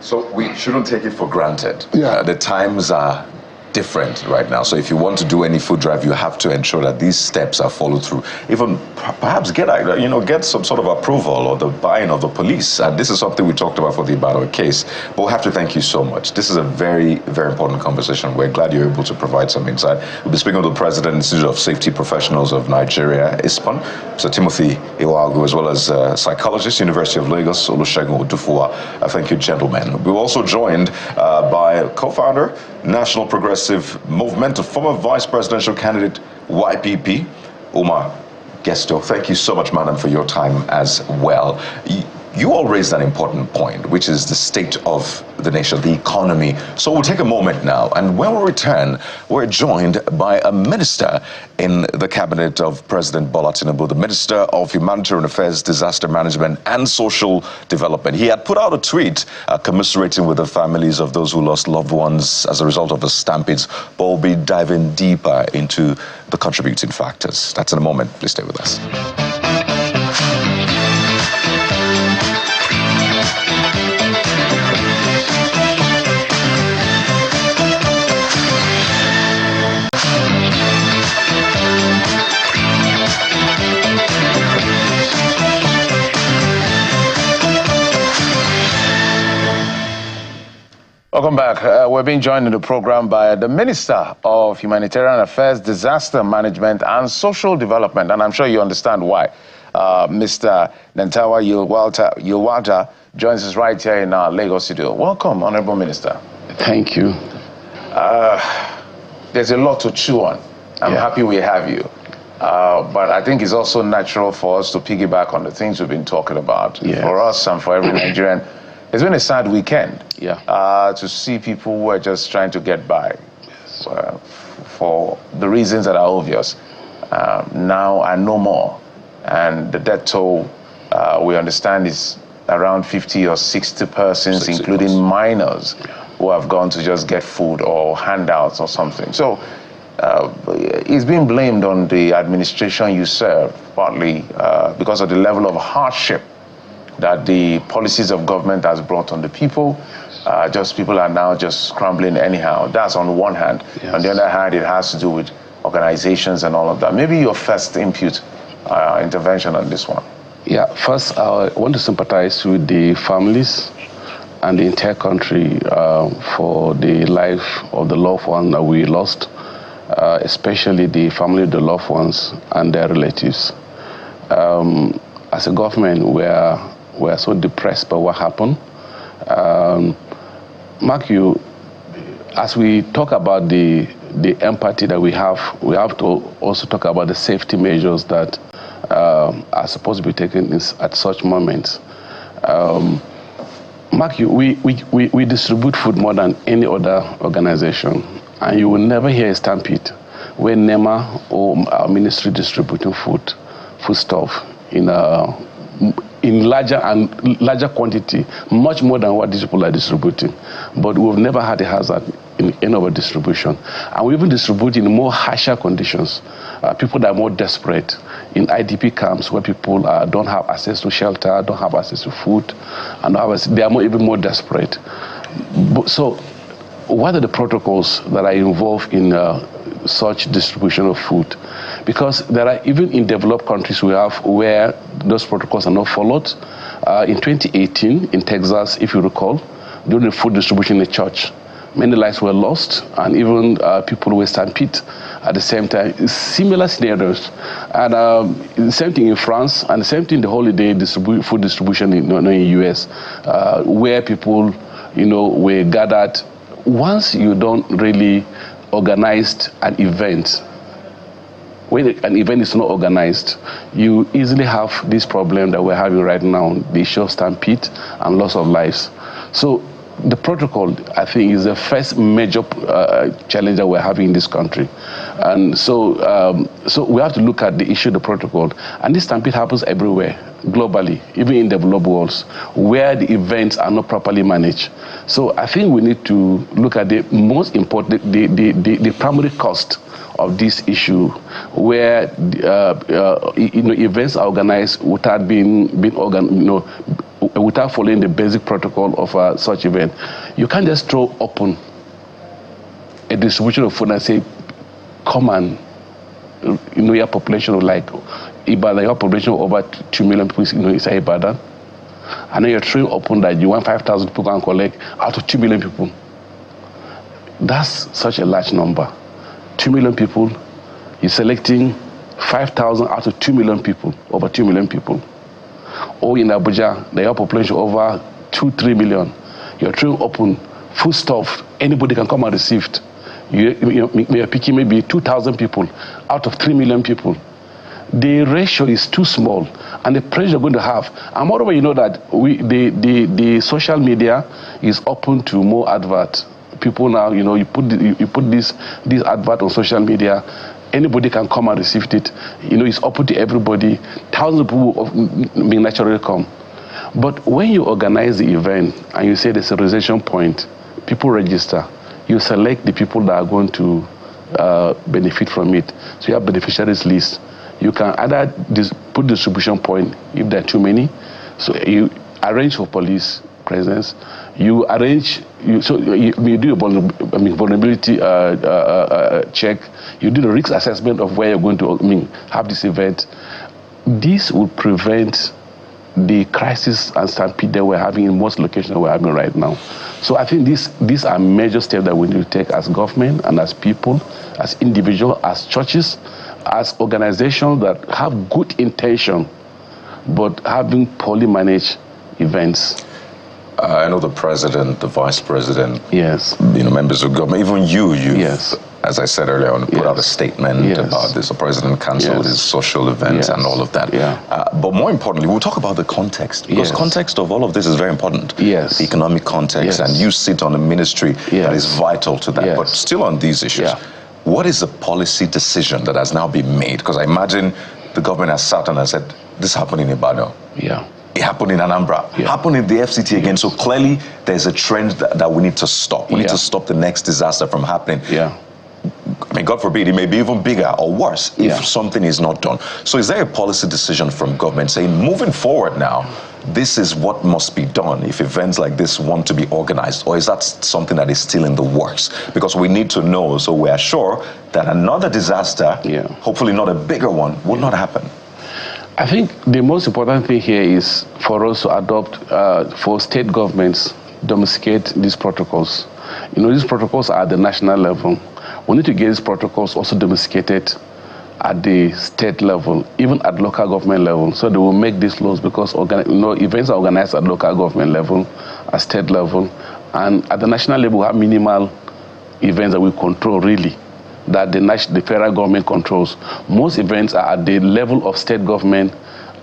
So we shouldn't take it for granted. The times are different right now. So if you want to do any food drive, you have to ensure that these steps are followed through. Even perhaps get some sort of approval or the buy-in of the police. And this is something we talked about for the Ibadan case. But we have to thank you so much. This is a very, very important conversation. We're glad you're able to provide some insight. We'll be speaking with the President of the Institute of Safety Professionals of Nigeria, Awestyne, Sir Timothy Iwagu, as well as psychologist, University of Lagos, Olusegun Odufuwa. Thank you, gentlemen. We were also joined by co-founder, National Progressive Movement, former vice presidential candidate YPP, Umar Gesto. Thank you so much, madam, for your time as well. You all raised an important point, which is the state of the nation, the economy. So we'll take a moment now, and when we return, we're joined by a minister in the cabinet of President Bola Tinubu, the Minister of Humanitarian Affairs, Disaster Management and Social Development. He had put out a tweet commiserating with the families of those who lost loved ones as a result of the stampedes, but we'll be diving deeper into the contributing factors. That's in a moment. Please stay with us. Welcome back. We're being joined in the program by the Minister of Humanitarian Affairs, Disaster Management and Social Development, and I'm sure you understand why. Mr. Nantawa Yilwalta joins us right here in our Lagos studio. Welcome, Honorable Minister. Thank you. There's a lot to chew on. I'm happy we have you. But I think it's also natural for us to piggyback on the things we've been talking about. For us and for every Nigerian. It's been a sad weekend to see people who are just trying to get by for the reasons that are obvious now and no more. And the death toll, we understand, is around 50 or 60 persons, including minors who have gone to just get food or handouts or something. So it's being blamed on the administration you serve, partly because of the level of hardship that the policies of government has brought on the people, just people are now just scrambling anyhow. That's on one hand. Yes. On the other hand, it has to do with organizations and all of that. Maybe your first input, intervention on this one. Yeah, first I want to sympathize with the families and the entire country for the life of the loved one that we lost, especially the family of the loved ones and their relatives. As a government, we are so depressed by what happened. Mark, as we talk about the empathy that we have to also talk about the safety measures that are supposed to be taken at such moments. Mark, we distribute food more than any other organization, and you will never hear a stampede where NEMA or our ministry distributing foodstuff in larger quantity, much more than what these people are distributing. But we've never had a hazard in any of our distribution. And we even distribute in more harsher conditions. People that are more desperate in IDP camps where people don't have access to shelter, don't have access to food, and they are even more desperate. So what are the protocols that are involved in such distribution of food? Because there are, even in developed countries we have where those protocols are not followed. In 2018 in Texas, if you recall, during the food distribution in the church, many lives were lost, and even people were stampeded at the same time. Similar scenarios. And the same thing in France, and the same thing in the holiday food distribution in the US, where people, were gathered. Once you don't really organize an event, when an event is not organized, you easily have this problem that we're having right now, the issue of stampede and loss of lives. So the protocol, I think, is the first major challenge that we're having in this country. And so we have to look at the issue of the protocol. And this stampede happens everywhere, globally, even in developed worlds, where the events are not properly managed. So I think we need to look at the most important, the primary cost of this issue, where events are organized without without following the basic protocol of such event. You can't just throw open a distribution of food and say, come and, your population of like Ibadan, your population of over 2 million people, inside Ibadan, and then you're throwing open that you want 5,000 people to collect out of 2 million people. That's such a large number. 2 million people, you're selecting 5,000 out of 2 million people, over 2 million people. Or in Abuja, they have population over 2-3 million. You're throwing open food stuff, anybody can come and receive it. You're picking maybe 2,000 people out of 3 million people. The ratio is too small, and the pressure you're going to have. And moreover, you know that the social media is open to more advert. People now, you put this advert on social media, anybody can come and receive it. It's open to everybody. Thousands of people may naturally come. But when you organize the event and you say there's a registration point, people register. You select the people that are going to benefit from it. So you have beneficiaries list. You can either put distribution point if there are too many. So you arrange for police presence. You arrange, you do a vulnerability check. You do the risk assessment of where you're going to have this event. This will prevent the crisis and stampede that we're having in most locations that we're having right now. So I think these are major steps that we need to take as government and as people, as individuals, as churches, as organizations that have good intention, but having poorly managed events. I know the president, the vice president, yes, members of government, even you yes, as I said earlier on, put out a statement about this. The president canceled his social events and all of that. Yeah. But more importantly, we'll talk about the context, because context of all of this is very important. Yes. The economic context, and you sit on a ministry that is vital to that. But still on these issues, what is the policy decision that has now been made? Because I imagine the government has sat down and said, this happened in Ibadan. Yeah. It happened in Anambra, happened in the FCT again. So clearly there's a trend that we need to stop. We need to stop the next disaster from happening. Yeah. I mean, God forbid, it may be even bigger or worse if something is not done. So is there a policy decision from government saying, moving forward now, this is what must be done if events like this want to be organized? Or is that something that is still in the works? Because we need to know so we are sure that another disaster, hopefully not a bigger one, will not happen. I think the most important thing here is for us to adopt, for state governments, domesticate these protocols. These protocols are at the national level. We need to get these protocols also domesticated at the state level, even at local government level. So they will make these laws because events are organized at local government level, at state level, and at the national level we have minimal events that we control really, that the federal government controls. Most events are at the level of state government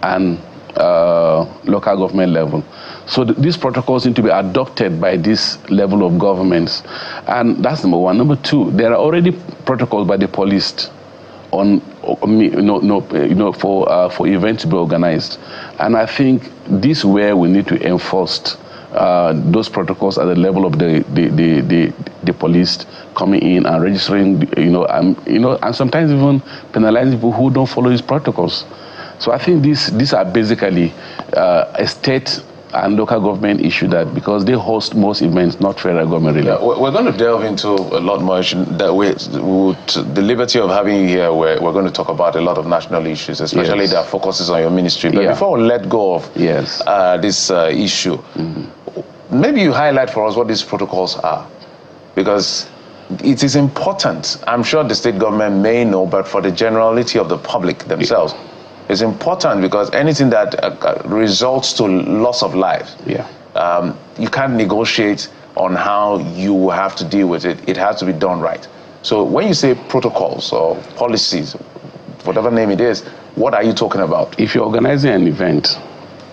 and local government level. So these protocols need to be adopted by this level of governments. And that's number one. Number two, there are already protocols by the police on for events to be organized, and I think this is where we need to enforce those protocols at the level of the police coming in and registering, and sometimes even penalizing people who don't follow these protocols. So I think these are basically a state and local government issue, that because they host most events, not federal government really. Yeah, we're going to delve into a lot more. The liberty of having you here, we're going to talk about a lot of national issues, especially that focuses on your ministry. But before we let go of this issue, maybe you highlight for us what these protocols are, because it is important. I'm sure the state government may know, but for the generality of the public themselves, it's important, because anything that results to loss of life, you can't negotiate on how you have to deal with it. It has to be done right. So when you say protocols or policies, whatever name it is, what are you talking about? If you're organizing an event,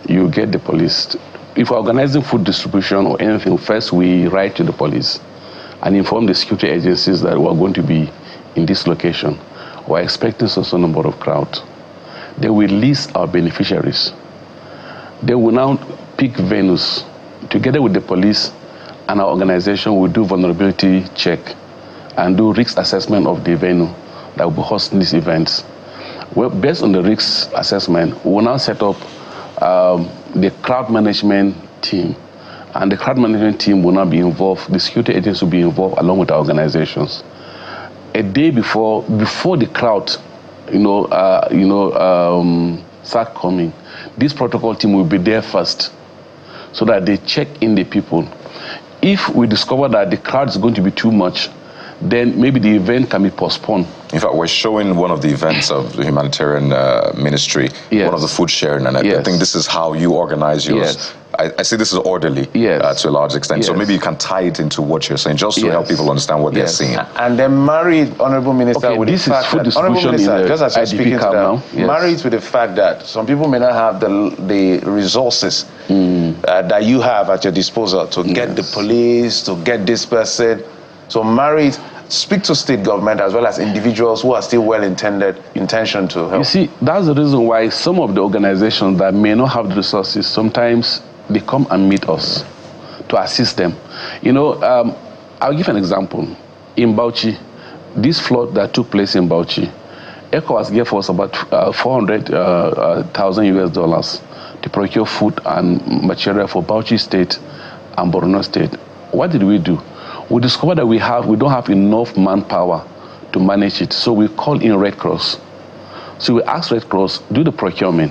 you get the police. If we're organizing food distribution or anything, first we write to the police and inform the security agencies that we're going to be in this location. We're expecting such a number of crowd. They will list our beneficiaries. They will now pick venues. Together with the police and our organization, will do vulnerability check and do risk assessment of the venue that will be hosting these events. Well, based on the risk assessment, we will now set up the crowd management team. And the crowd management team will now be involved, the security agents will be involved along with our organizations. A day before the crowd start coming, this protocol team will be there first so that they check in the people. If we discover that the crowd is going to be too much, then maybe the event can be postponed. In fact, we're showing one of the events of the humanitarian ministry, one of the food sharing, and I think this is how you organize yours. I see this is orderly to a large extent, so maybe you can tie it into what you're saying, just to help people understand what they're seeing. And then married, Honorable Minister, with this the fact is food distribution just as you're speaking to them, married with the fact that some people may not have the resources that you have at your disposal to get the police, to get this person. So married, speak to state government as well as individuals who are still intentioned to help. You see, that's the reason why some of the organizations that may not have the resources, sometimes they come and meet us to assist them. I'll give an example. In Bauchi, this flood that took place in Bauchi, ECOWAS gave us about $400,000 US to procure food and material for Bauchi State and Borno State. What did we do? We discovered that we don't have enough manpower to manage it, so we called in Red Cross. So we asked Red Cross, do the procurement,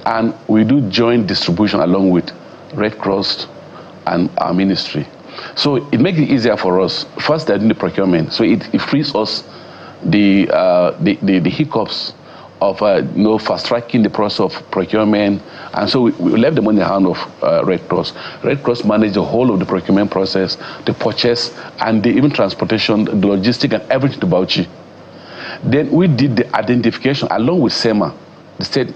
and we do joint distribution along with Red Cross and our ministry. So it makes it easier for us. First, they're doing the procurement, so it frees us the hiccups of fast-tracking the process of procurement, and so we left them in the hand of Red Cross. Red Cross managed the whole of the procurement process, the purchase, and the even transportation, the logistics, and everything to Bauchi. Then we did the identification along with SEMA, the state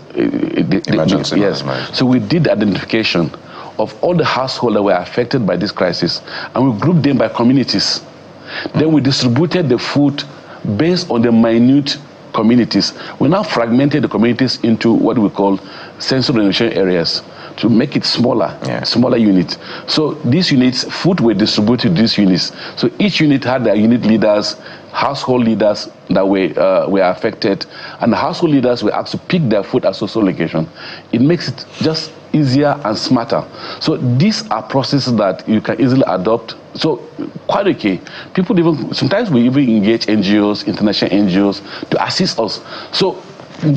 emergency management. So we did the identification of all the households that were affected by this crisis, and we grouped them by communities. Then we distributed the food based on the minute communities. We now fragmented the communities into what we call sensory renovation areas to make it smaller, smaller units. So these units, food were distributed to these units. So each unit had their unit leaders, household leaders that were affected, and the household leaders were asked to pick their food at social location. It makes it just easier and smarter. So these are processes that you can easily adopt. So quite okay. People sometimes we even engage NGOs, international NGOs, to assist us. So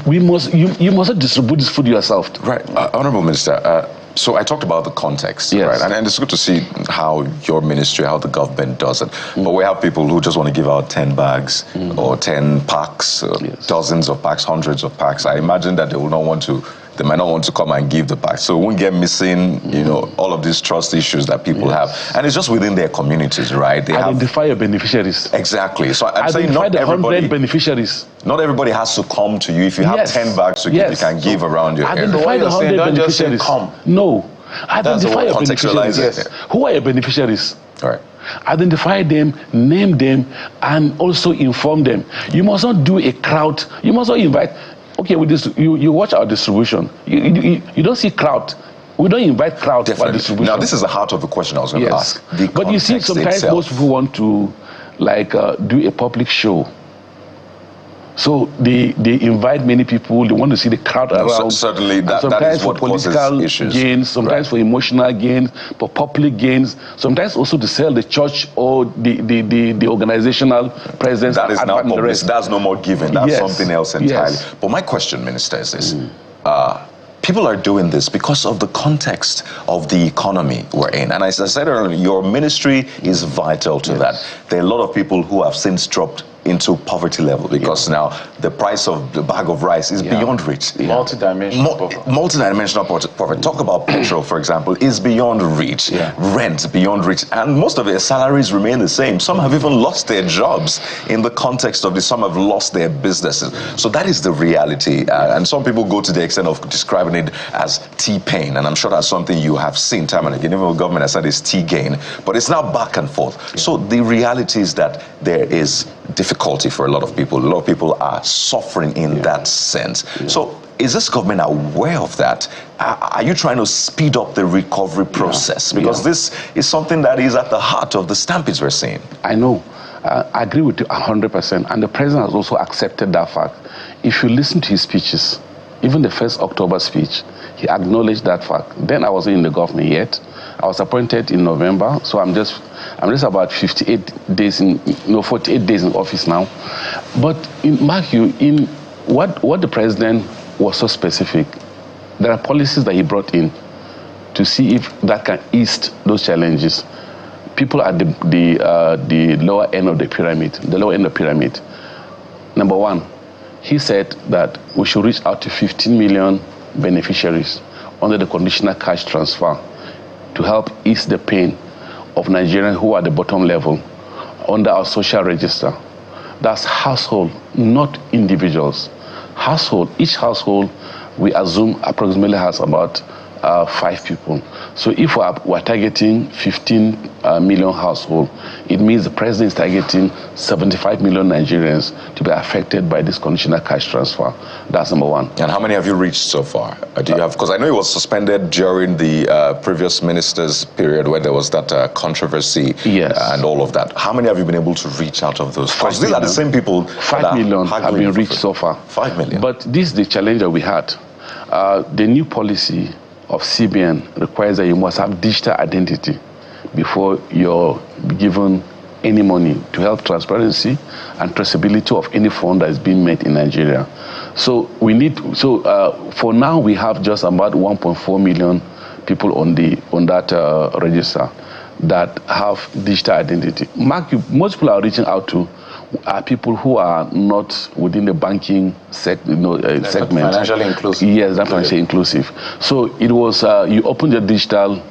you mustn't distribute this food yourself. Right. Honorable Minister, so I talked about the context, right? And it's good to see how your ministry, how the government does it. But we have people who just want to give out 10 bags or 10 packs, dozens of packs, hundreds of packs. I imagine that they might not want to come and give the pack. So we won't get missing, all of these trust issues that people have. And it's just within their communities, right? They identify your beneficiaries. Exactly. So I'm saying not everybody, 100 beneficiaries. Not everybody has to come to you. If you have 10 bags to give, you can give around your area. Identify the 100 beneficiaries. No. Identify your beneficiaries. Yes. Who are your beneficiaries? All right. Identify them, name them, and also inform them. You must not do a crowd. You must not invite. Okay, with this, you watch our distribution. You don't see crowd. We don't invite crowd for distribution. Now, this is the heart of the question I was going to ask. But you see, sometimes most people want to do a public show. So they invite many people. They want to see the crowd around. Certainly, that is what causes issues. Gains, sometimes for emotional gains, for public gains, sometimes also to sell the church or the organizational presence. That is now public. That's no more given. That's something else entirely. Yes. But my question, Minister, is this. People are doing this because of the context of the economy we're in. And as I said earlier, your ministry is vital to that. There are a lot of people who have since dropped into poverty level because now the price of the bag of rice is beyond reach. Multidimensional poverty. Talk about petrol, for example, is beyond reach. Rent, beyond reach. And most of their salaries remain the same. Some have even lost their jobs in the context of this. Some have lost their businesses. So that is the reality. And some people go to the extent of describing it as T-pain. And I'm sure that's something you have seen time and again. Even the government has said it's T-gain. But it's now back and forth. So the reality is that there is difficulty for a lot of people. A lot of people are suffering in that sense. So is this government aware of that? Are you trying to speed up the recovery process? Because this is something that is at the heart of the stampedes we're seeing. I know. I agree with you 100%. And the president has also accepted that fact. If you listen to his speeches, even the 1st October speech, he acknowledged that fact. Then I wasn't in the government yet. I was appointed in November, so I'm just about 48 days 48 days in office now. But mark you, in what the president was so specific, there are policies that he brought in to see if that can ease those challenges. People at the lower end of the pyramid, Number one, he said that we should reach out to 15 million beneficiaries under the conditional cash transfer to help ease the pain of Nigerians who are at the bottom level under our social register. That's household, not individuals. Household, each household, we assume approximately has about 5 people. So if we're targeting 15 million households, it means the president is targeting 75 million Nigerians to be affected by this conditional cash transfer. That's number one. And how many have you reached so far? Do you have? Because I know it was suspended during the previous minister's period where there was that controversy and all of that. How many have you been able to reach out of those? Because these are the same people. 5 million have been reached so far. 5 million. But this is the challenge that we had. The new policy of CBN requires that you must have digital identity before you're given any money to help transparency and traceability of any fund that is being made in Nigeria. So for now we have just about 1.4 million people on that register that have digital identity. Most people are reaching out to are people who are not within the banking segment. Financially inclusive. Yes, that's financially inclusive. So it was, you open the digital,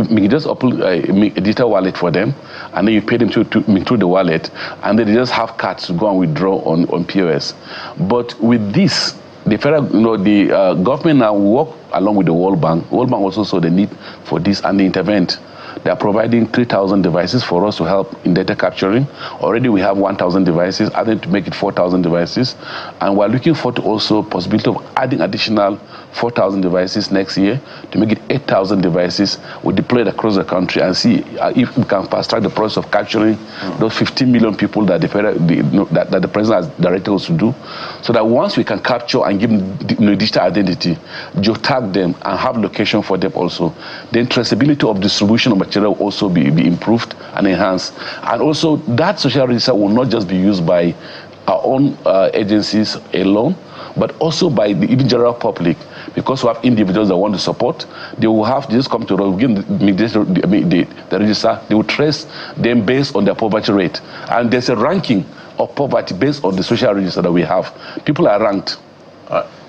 you just open a digital wallet for them, and then you pay them through the wallet, and then they just have cards to go and withdraw on POS. But with this, the federal, the government now work along with the World Bank. World Bank also saw the need for this, and they intervened They are providing 3,000 devices for us to help in data capturing. Already we have 1,000 devices, adding to make it 4,000 devices. And we're looking forward to also possibility of adding additional 4,000 devices next year to make it 8,000 devices. We deploy it across the country and see if we can fast track the process of capturing those 15 million people that the president has directed us to do. So that once we can capture and give them digital identity, geotag them and have location for them also, then traceability of distribution of material will also be improved and enhanced. And also that social register will not just be used by our own agencies alone, but also by the even general public, because we have individuals that want to support. They will have to just come to us, give the register. They will trace them based on their poverty rate, and there's a ranking of poverty based on the social register that we have. People are ranked.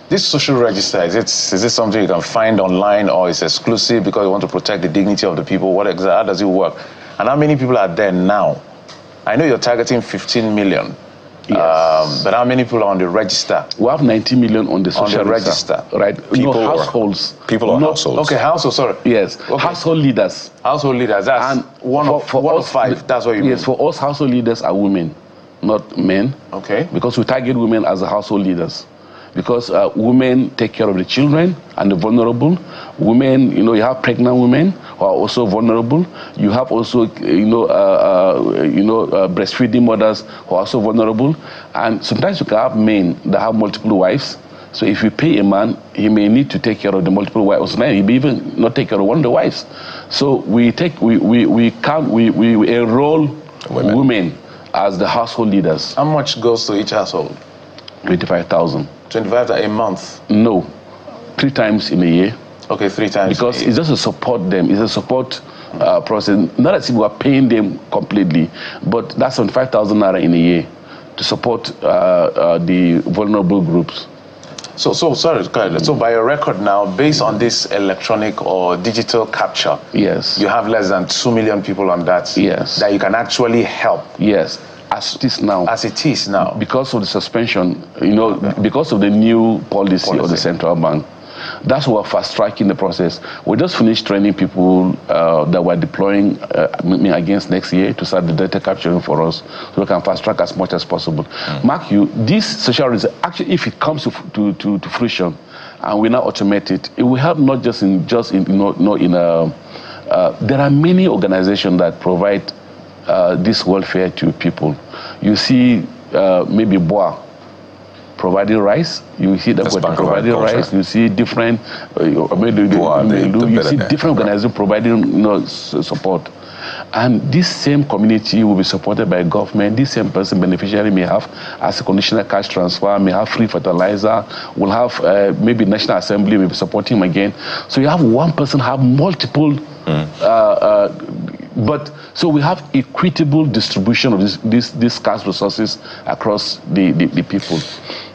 This social register, is it something you can find online, or is exclusive because you want to protect the dignity of the people? How does it work? And how many people are there now? I know you're targeting 15 million. Yes. But how many people are on the register? We have 90 million on the social register. Right? People households. People or households? Okay, households, sorry. Yes, okay. Household leaders. Household leaders, that's one of five, that's what you mean? Yes, for us, household leaders are women, not men. Okay. Because we target women as the household leaders. Because women take care of the children and the vulnerable. Women, you have pregnant women who are also vulnerable. You have also, breastfeeding mothers who are also vulnerable. And sometimes you can have men that have multiple wives. So if you pay a man, he may need to take care of the multiple wives. He may even not take care of one of the wives. So we enroll women as the household leaders. How much goes to each household? 25,000. 25 a month? No, 3 times in a year. Okay, 3 times. Because it's just to support them. It's a support process. Not as if we are paying them completely, but that's on 5,000 naira in a year to support the vulnerable groups. So by your record now, based on this electronic or digital capture, yes, you have less than 2 million people on that. Yes, that you can actually help. Yes. As it is now. As it is now. Because of the suspension, because of the new policy of the central bank. That's why we're fast-tracking the process. We just finished training people that we're deploying against next year to start the data capturing for us, so we can fast-track as much as possible. Mark you, this social register, actually, if it comes to fruition, and we now automate it, it will help not just there are many organizations that provide this welfare to people. You see, maybe BOA providing rice. You see that providing rice. You see different. You see different organizations providing support. And this same community will be supported by government. This same person beneficiary may have as a conditional cash transfer, may have free fertilizer, will have maybe National Assembly may be supporting him again. So you have one person have multiple. So we have equitable distribution of these scarce resources across the people.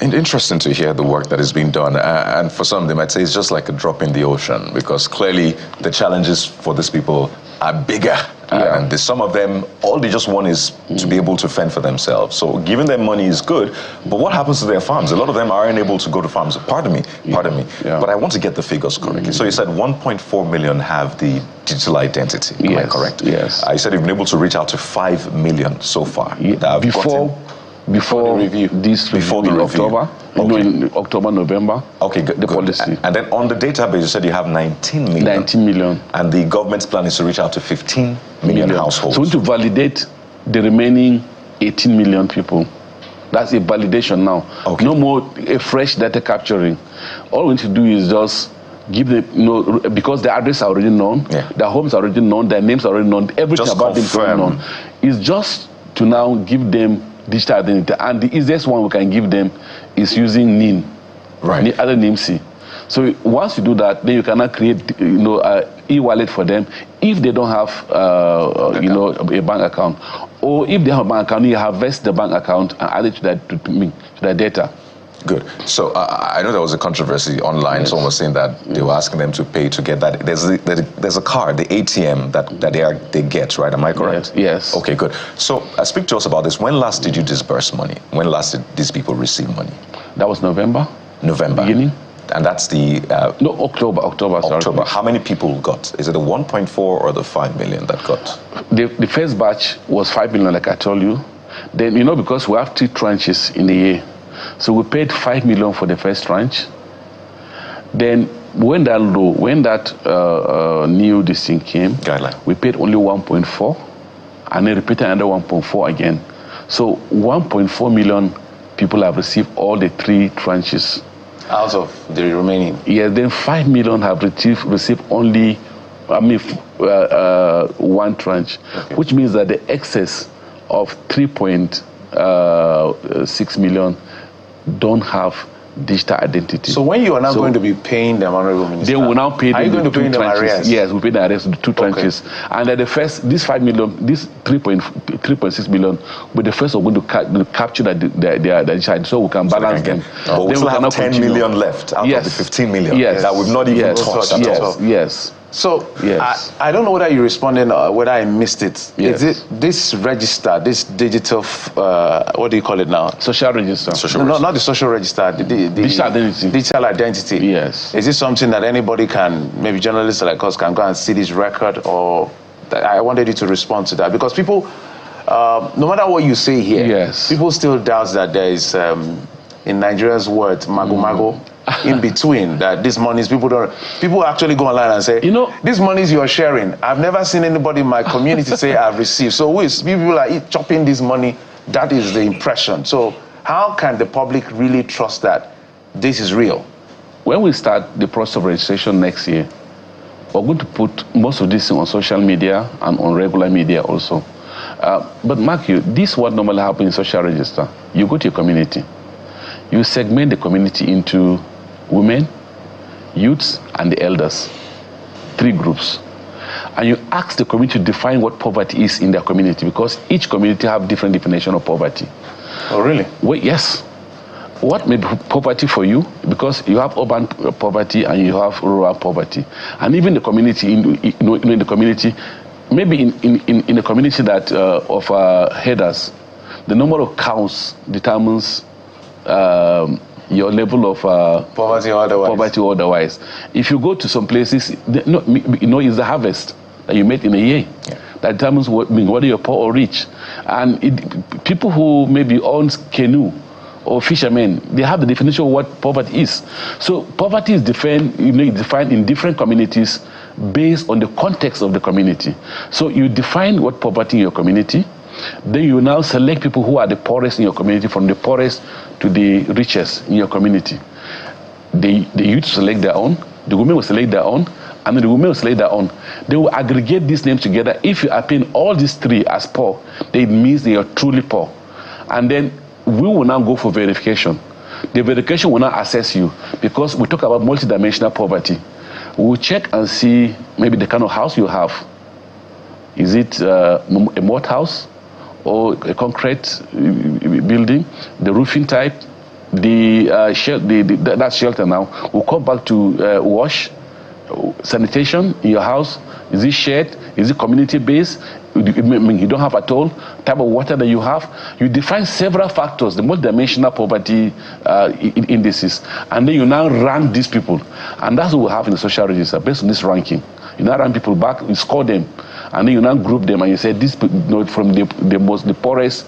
And interesting to hear the work that is being done. And for some, they might say it's just like a drop in the ocean, because clearly the challenges for these people are bigger. And some of them, all they just want is to be able to fend for themselves. So giving them money is good, but what happens to their farms? A lot of them aren't able to go to farms. Pardon me. But I want to get the figures correctly. So you said 1.4 million have the digital identity. Am I correct? Yes. You said you've been able to reach out to 5 million so far. Before the review in October. Okay. In October, November. Okay, good. The policy. And then on the database, you said you have 19 million. 19 million. And the government's plan is to reach out to 15 million households. So we need to validate the remaining 18 million people. That's a validation now. Okay. No more a fresh data capturing. All we need to do is just give them, because their address are already known, their homes are already known, their names are already known, everything just about them is already known. It's just to now give them digital identity, and the easiest one we can give them is using NIN, other NIMC. So once you do that, then you cannot create, e-wallet for them if they don't have, a bank account, or if they have a bank account, you harvest the bank account and add it to their data. Good. So I know there was a controversy online. Yes. Someone was saying that they were asking them to pay to get that. There's a card, the ATM that they get, right? Am I correct? Yes. Okay, good. So speak to us about this. When last did you disburse money? When last did these people receive money? That was November. November. Beginning. And that's the... no, October. October. How many people got? Is it the 1.4 or the 5 million that got? The first batch was 5 million, like I told you. Then, because we have 2 tranches in the year, so we paid 5 million for the first tranche. Then, when that new this thing came, guideline, we paid only 1.4, and then repeated another 1.4 again. So 1.4 million people have received all the 3 tranches. Out of the remaining? Yeah, then 5 million have received only, 1 tranche, okay, which means that the excess of 3.6 million don't have digital identity. So when you are now going to be paying them, Honorable Minister, they will now pay them. Are you going to pay them arrears? Yes, we pay the arrears, the 2 tranches. Okay. And at the first, this 5 million, this 3.6 million, but the first we're going to capture the child, so we can balance them. But we still have 10 million left out of the 15 million that we've not even touched at all. Yes. So I don't know whether you responded or whether I missed it. Yes. Is it this register, this digital, what do you call it now? Social register. No, not the social register. The digital identity. Digital identity. Yes. Is this something that anybody can, maybe journalists like us, can go and see this record? Or I wanted you to respond to that because people, no matter what you say here, people still doubt that there is, in Nigeria's word, mago. In between, that this money is people actually go online and say, this money you're sharing, I've never seen anybody in my community say I've received. So people are chopping this money. That is the impression. So how can the public really trust that this is real? When we start the process of registration next year, we're going to put most of this on social media and on regular media also. But mark you, this is what normally happens in social register. You go to your community, you segment the community into women, youths, and the elders, 3 groups. And you ask the community to define what poverty is in their community because each community have different definition of poverty. Oh, really? Well, yes. What may be poverty for you? Because you have urban poverty and you have rural poverty. And even the community, in the community, maybe in a community that of headers, the number of cows determines your level of poverty or otherwise. If you go to some places, it's the harvest that you make in a year that determines whether you're poor or rich. And people who maybe own canoe or fishermen, they have the definition of what poverty is. So poverty is defined in different communities based on the context of the community. So you define what poverty in your community. Then you now select people who are the poorest in your community, from the poorest to the richest in your community. The youth select their own, the women will select their own, and the women will select their own. They will aggregate these names together. If you are paying all these 3 as poor, then it means they are truly poor. And then we will now go for verification. The verification will not assess you because we talk about multidimensional poverty. We will check and see maybe the kind of house you have. Is it a mud house or a concrete building? The roofing type, that shelter now. We'll come back to wash, sanitation in your house. Is it shared? Is it community-based? You don't have at all. Type of water that you have. You define several factors, the multidimensional poverty indices, and then you now rank these people. And that's what we have in the social register based on this ranking. You now rank people back, you score them, and then you now group them, and you say this from the poorest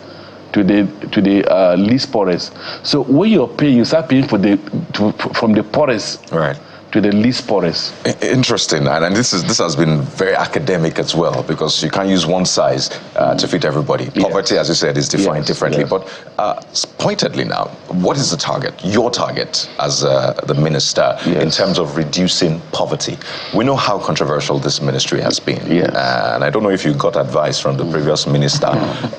to the least poorest. So when you're paying, you start paying from the poorest. Right. To the least poorest. Interesting, and this has been very academic as well because you can't use one size to fit everybody. Poverty, as you said, is defined differently. But pointedly now, what is the target? Your target as the minister in terms of reducing poverty? We know how controversial this ministry has been, and I don't know if you got advice from the previous minister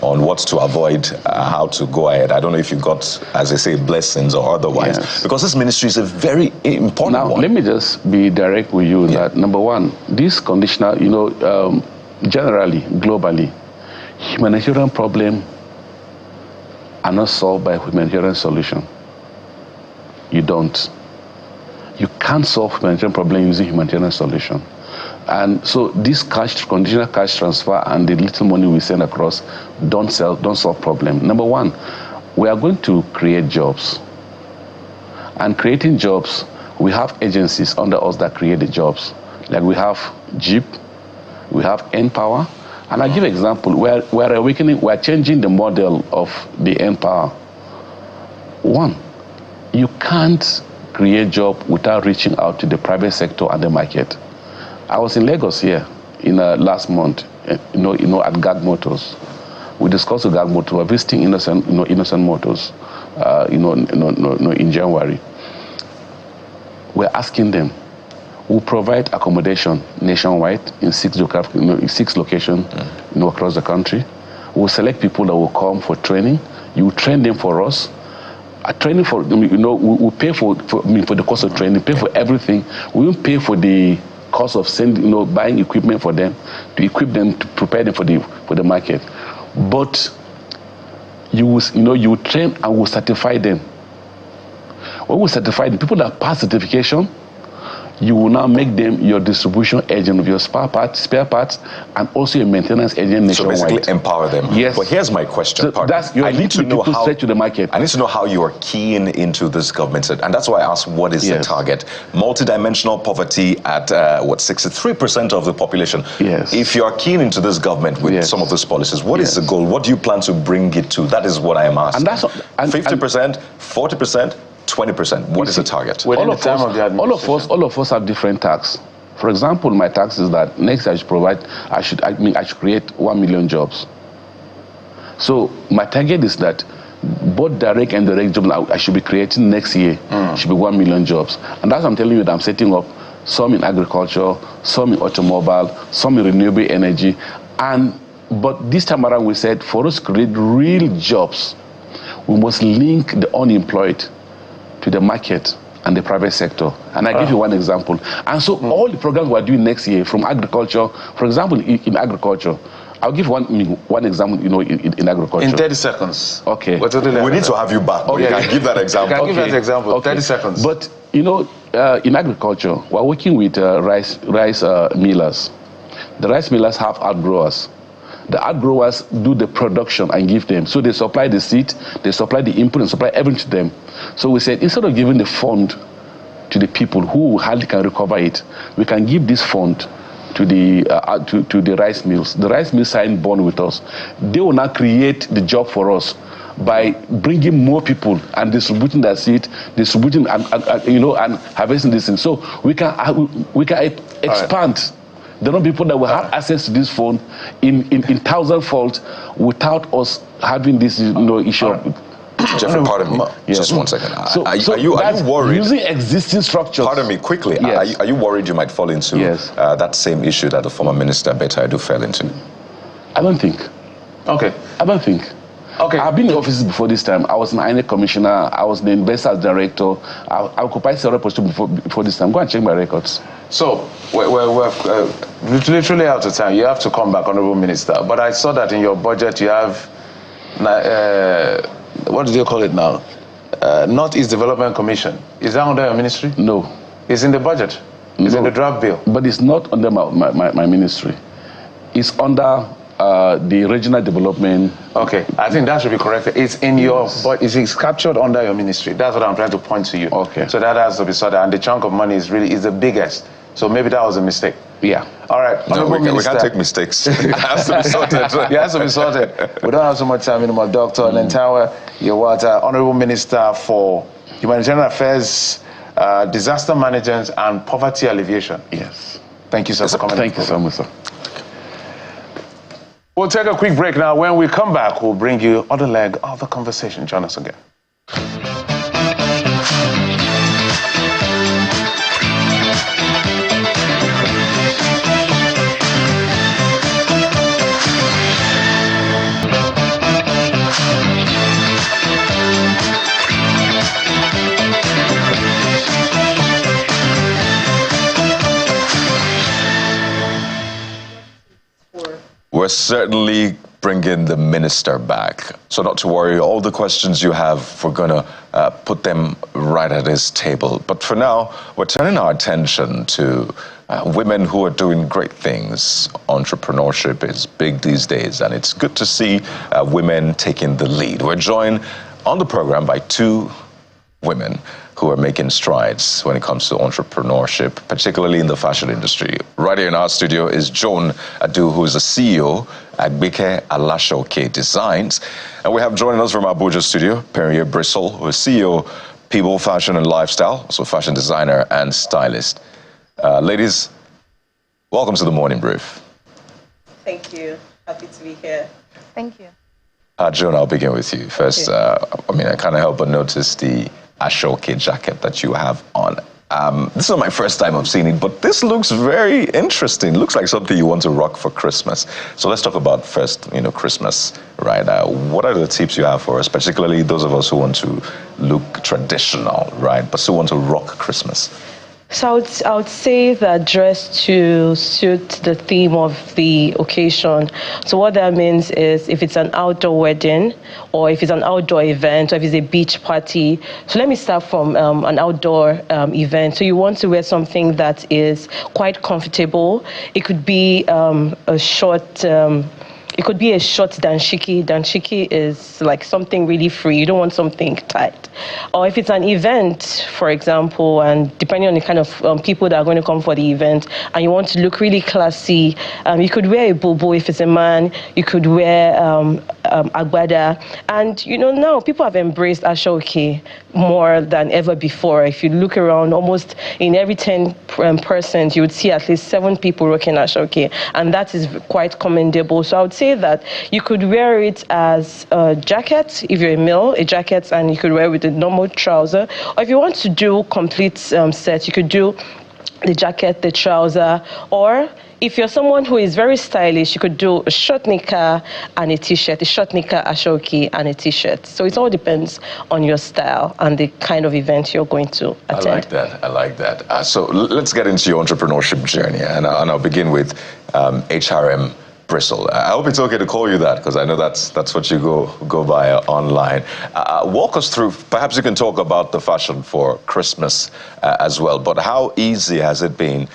on what to avoid, how to go ahead. I don't know if you got, as they say, blessings or otherwise, because this ministry is a very important one. Let me just be direct with you that number one, this conditional, generally, globally, humanitarian problems are not solved by humanitarian solution. You don't. You can't solve humanitarian problem using humanitarian solution. And so this conditional cash transfer and the little money we send across don't solve problem. Number one, we are going to create jobs. And creating jobs we have agencies under us that create the jobs. Like we have JEEP, we have Npower, and I'll give an example. We're changing the model of the Npower. One, you can't create job without reaching out to the private sector and the market. I was in Lagos here in last month, at GAG Motors. We discussed with GAG Motors. We're visiting Innocent Motors, in January. We're asking them, we provide accommodation nationwide in 6 locations, across the country. We'll select people that will come for training. You train them for us. Training for, we'll pay for the cost of training, pay for everything. We won't pay for the cost of buying equipment for them, to equip them, to prepare them for the market. But you will train and will certify them. When we certify the people that pass certification, you will now make them your distribution agent of your spare parts, and also your maintenance agent nationwide. So basically empower them. Yes. But here's my question. So I need to know how straight to the market. I need to know how you are keen into this government, and that's why I asked what is the target. Multidimensional poverty at 63% of the population. Yes. If you are keen into this government with some of those policies, what is the goal? What do you plan to bring it to? That is what I am asking. And that's 50%, 40%. 20%. What is the target? All of us have different tax. For example, my tax is that next year I should create 1 million jobs. So my target is that both direct and indirect jobs I should be creating next year should be 1 million jobs. And that's what I'm telling you, that I'm setting up some in agriculture, some in automobile, some in renewable energy. But this time around we said, for us to create real jobs, we must link the unemployed to the market and the private sector. And I give you one example. And so all the programs we're doing next year from agriculture, for example, in agriculture, I'll give one example, in agriculture. In 30 seconds. Okay. We need to have you back. Okay. You can give that example. Can give that example. Okay. 30 seconds. But, in agriculture, we're working with rice millers. The rice millers have outgrowers. The outgrowers do the production and give them. So they supply the seed, they supply the input, and supply everything to them. So we said, instead of giving the fund to the people who hardly can recover it, we can give this fund to the rice mills. The rice mills sign bond with us. They will now create the job for us by bringing more people and distributing their seed, distributing and harvesting this thing. So we can expand. There are people that will have access to this phone in 1,000-fold without us having this issue. Jeffrey, pardon me. Just 1 second. Are you worried? Using existing structures. Pardon me, quickly. Yes. Are you worried you might fall into that same issue that the former minister Betta Edu fell into? I don't think. Okay. I don't think. Okay. I've been in offices before this time. I was an INEC commissioner. I was the investors director. I occupied several positions before this time. Go and check my records. So, we're literally out of time. You have to come back, Honorable Minister. But I saw that in your budget you have, what do you call it now? Northeast Development Commission. Is that under your ministry? No. It's in the budget? It's in the draft bill? But it's not under my ministry. It's under the regional development. Okay, I think that should be corrected. It's in your, but it's captured under your ministry. That's what I'm trying to point to you. Okay. So that has to be sorted, and the chunk of money is the biggest. So maybe that was a mistake. Yeah. All right. No, we can't take mistakes. It has to be sorted. It has to be sorted. We don't have so much time anymore. Dr. Nentawe, you're Honorable Minister for Humanitarian Affairs, Disaster Management, and Poverty Alleviation. Yes. Thank you, sir, for coming. Thank you so much, sir. We'll take a quick break now. When we come back, we'll bring you other leg of the conversation. Join us again. We're certainly bringing the minister back. So not to worry, all the questions you have, we're going to put them right at his table. But for now, we're turning our attention to women who are doing great things. Entrepreneurship is big these days, and it's good to see women taking the lead. We're joined on the program by two women. who are making strides when it comes to entrepreneurship, particularly in the fashion industry. Right here in our studio is Joan Adu, who is the CEO at Agbeke Alashoke Designs. And we have joining us from Abuja studio, Perrier Bristol, who is CEO, People, Fashion and Lifestyle, also fashion designer and stylist. Ladies, welcome to the Morning Brief. Thank you. Happy to be here. Thank you. Joan, I'll begin with you. First, I can't help but notice the Ashoke jacket that you have on. This is not my first time I've seen it, but this looks very interesting. Looks like something you want to rock for Christmas. So let's talk about first, Christmas, right? What are the tips you have for us, particularly those of us who want to look traditional, right, but still want to rock Christmas? So I would say that dress to suit the theme of the occasion. So what that means is if it's an outdoor wedding or if it's an outdoor event or if it's a beach party. So let me start from an outdoor event. So you want to wear something that is quite comfortable. It could be a short... It could be a short danshiki. Danshiki is like something really free. You don't want something tight. Or if it's an event, for example, and depending on the kind of people that are going to come for the event, and you want to look really classy, you could wear a bobo if it's a man. You could wear agbada. And, now people have embraced ashoke more than ever before. If you look around, almost in every 10 persons, you would see at least 7 people rocking ashoke. And that is quite commendable. So I would say that you could wear it as a jacket, if you're a male, a jacket, and you could wear it with a normal trouser. Or if you want to do complete set, you could do the jacket, the trouser, or if you're someone who is very stylish, you could do a short knicker and a t-shirt, a short knicker, ashoke, and a t-shirt. So it all depends on your style and the kind of event you're going to attend. I like that. So let's get into your entrepreneurship journey, and I'll begin with HRM Bristol. I hope it's okay to call you that, because I know that's what you go by online. Walk us through, perhaps you can talk about the fashion for Christmas as well, but how easy has it been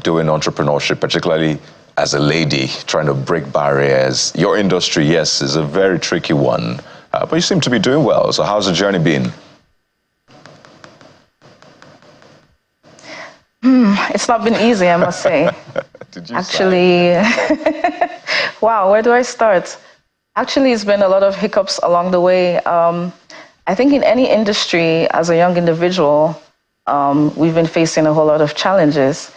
doing entrepreneurship, particularly as a lady, trying to break barriers? Your industry, yes, is a very tricky one, but you seem to be doing well. So how's the journey been? It's not been easy, I must say. Actually, wow, where do I start? Actually, it's been a lot of hiccups along the way. I think in any industry, as a young individual, we've been facing a whole lot of challenges.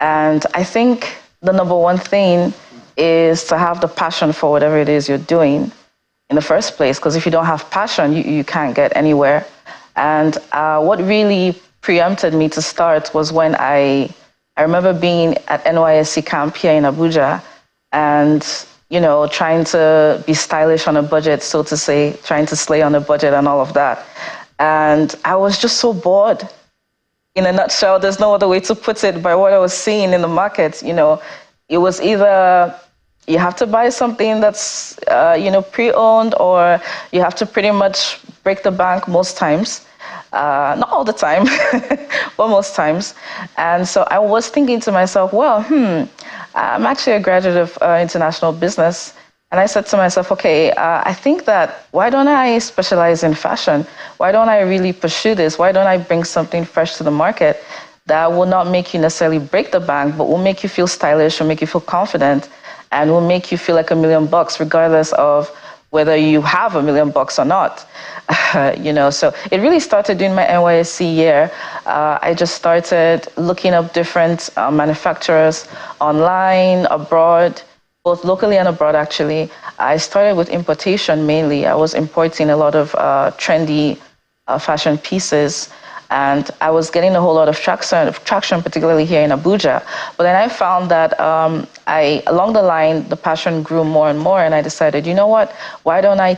And I think the number one thing is to have the passion for whatever it is you're doing in the first place, because if you don't have passion, you can't get anywhere. And what really preempted me to start was when I remember being at NYSC camp here in Abuja and, trying to be stylish on a budget, so to say, trying to slay on a budget and all of that. And I was just so bored. In a nutshell, there's no other way to put it by what I was seeing in the market. It was either you have to buy something that's, pre-owned, or you have to pretty much break the bank most times. Not all the time, but most times. And so I was thinking to myself, well, I'm actually a graduate of international business. And I said to myself, okay, I think that why don't I specialize in fashion? Why don't I really pursue this? Why don't I bring something fresh to the market that will not make you necessarily break the bank, but will make you feel stylish, will make you feel confident, and will make you feel like $1 million, regardless of whether you have $1 million or not. So it really started during my NYSC year. I just started looking up different manufacturers online, abroad, both locally and abroad, actually. I started with importation mainly. I was importing a lot of trendy fashion pieces, and I was getting a whole lot of traction, particularly here in Abuja. But then I found that along the line, the passion grew more and more, and I decided, you know what, why don't I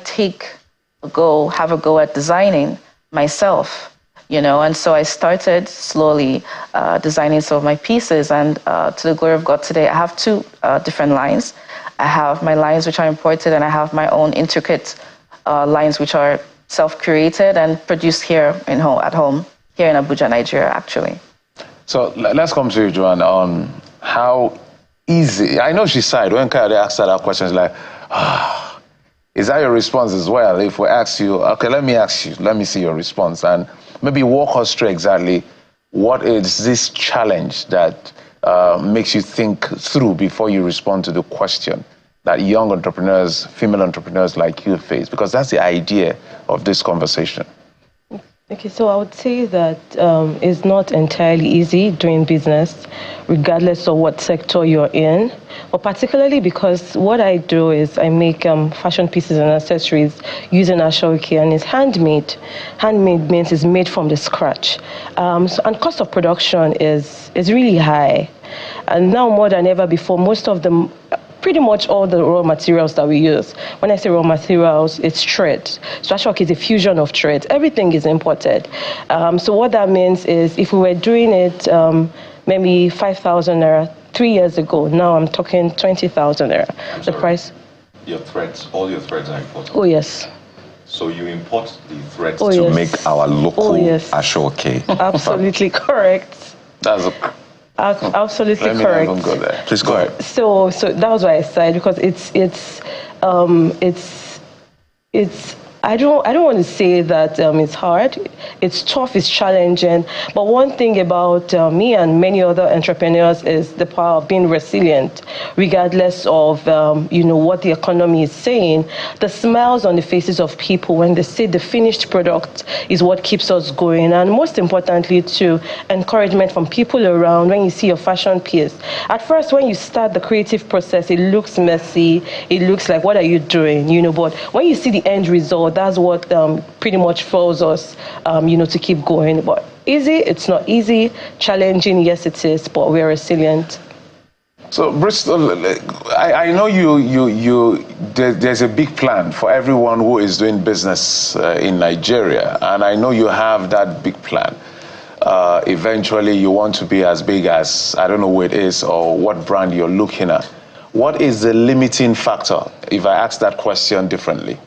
have a go at designing myself, and so I started slowly designing some of my pieces, and to the glory of God, today I have 2 different lines. I have my lines which are imported, and I have my own intricate lines which are self-created and produced here at home, here in Abuja, Nigeria, actually. So let's come to you, Joan, on how easy, I know she sighed when Kayode asked her that question, like, Is that your response as well? If we ask you, okay, let me see your response, and maybe walk us through exactly what is this challenge that makes you think through before you respond to the question that young entrepreneurs, female entrepreneurs like you face, because that's the idea of this conversation. Okay, so I would say that it's not entirely easy doing business, regardless of what sector you're in, but particularly because what I do is I make fashion pieces and accessories using ashoke, and it's handmade. Handmade means it's made from the scratch. And cost of production is really high. And now more than ever before, most of them, pretty much all the raw materials that we use. When I say raw materials, it's thread. So ashoke is a fusion of thread. Everything is imported. So what that means is if we were doing it maybe 5,000 naira 3 years ago, now I'm talking 20,000 naira. The price. Your threads, all your threads are imported? Oh, yes. So you import the threads to make our local ashoke? Absolutely correct. That's a... Absolutely correct. Let me go there. Please go ahead. So that was why I said, because it's I don't want to say that it's hard. It's tough, it's challenging. But one thing about me and many other entrepreneurs is the power of being resilient, regardless of what the economy is saying. The smiles on the faces of people when they see the finished product is what keeps us going. And most importantly, too, encouragement from people around when you see your fashion piece. At first, when you start the creative process, it looks messy. It looks like, what are you doing? But when you see the end result, that's what pretty much fuels us, to keep going. But easy, it's not easy. Challenging, yes, it is, but we're resilient. So, Bristol, I know there's a big plan for everyone who is doing business in Nigeria, and I know you have that big plan. Eventually, you want to be as big as, I don't know who it is or what brand you're looking at. What is the limiting factor, if I ask that question differently?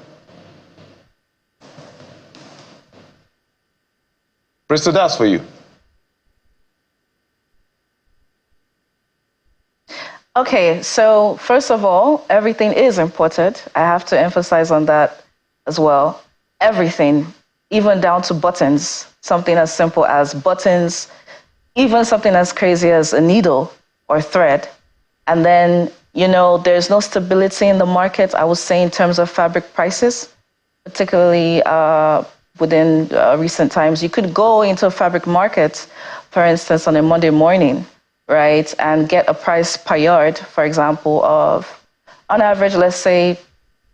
Bristol, that's for you. Okay, so first of all, everything is imported. I have to emphasize on that as well. Everything, even down to buttons, something as simple as buttons, even something as crazy as a needle or thread. And then, there's no stability in the market, I would say, in terms of fabric prices, particularly within recent times. You could go into a fabric market, for instance, on a Monday morning, right, and get a price per yard, for example, of, on average, let's say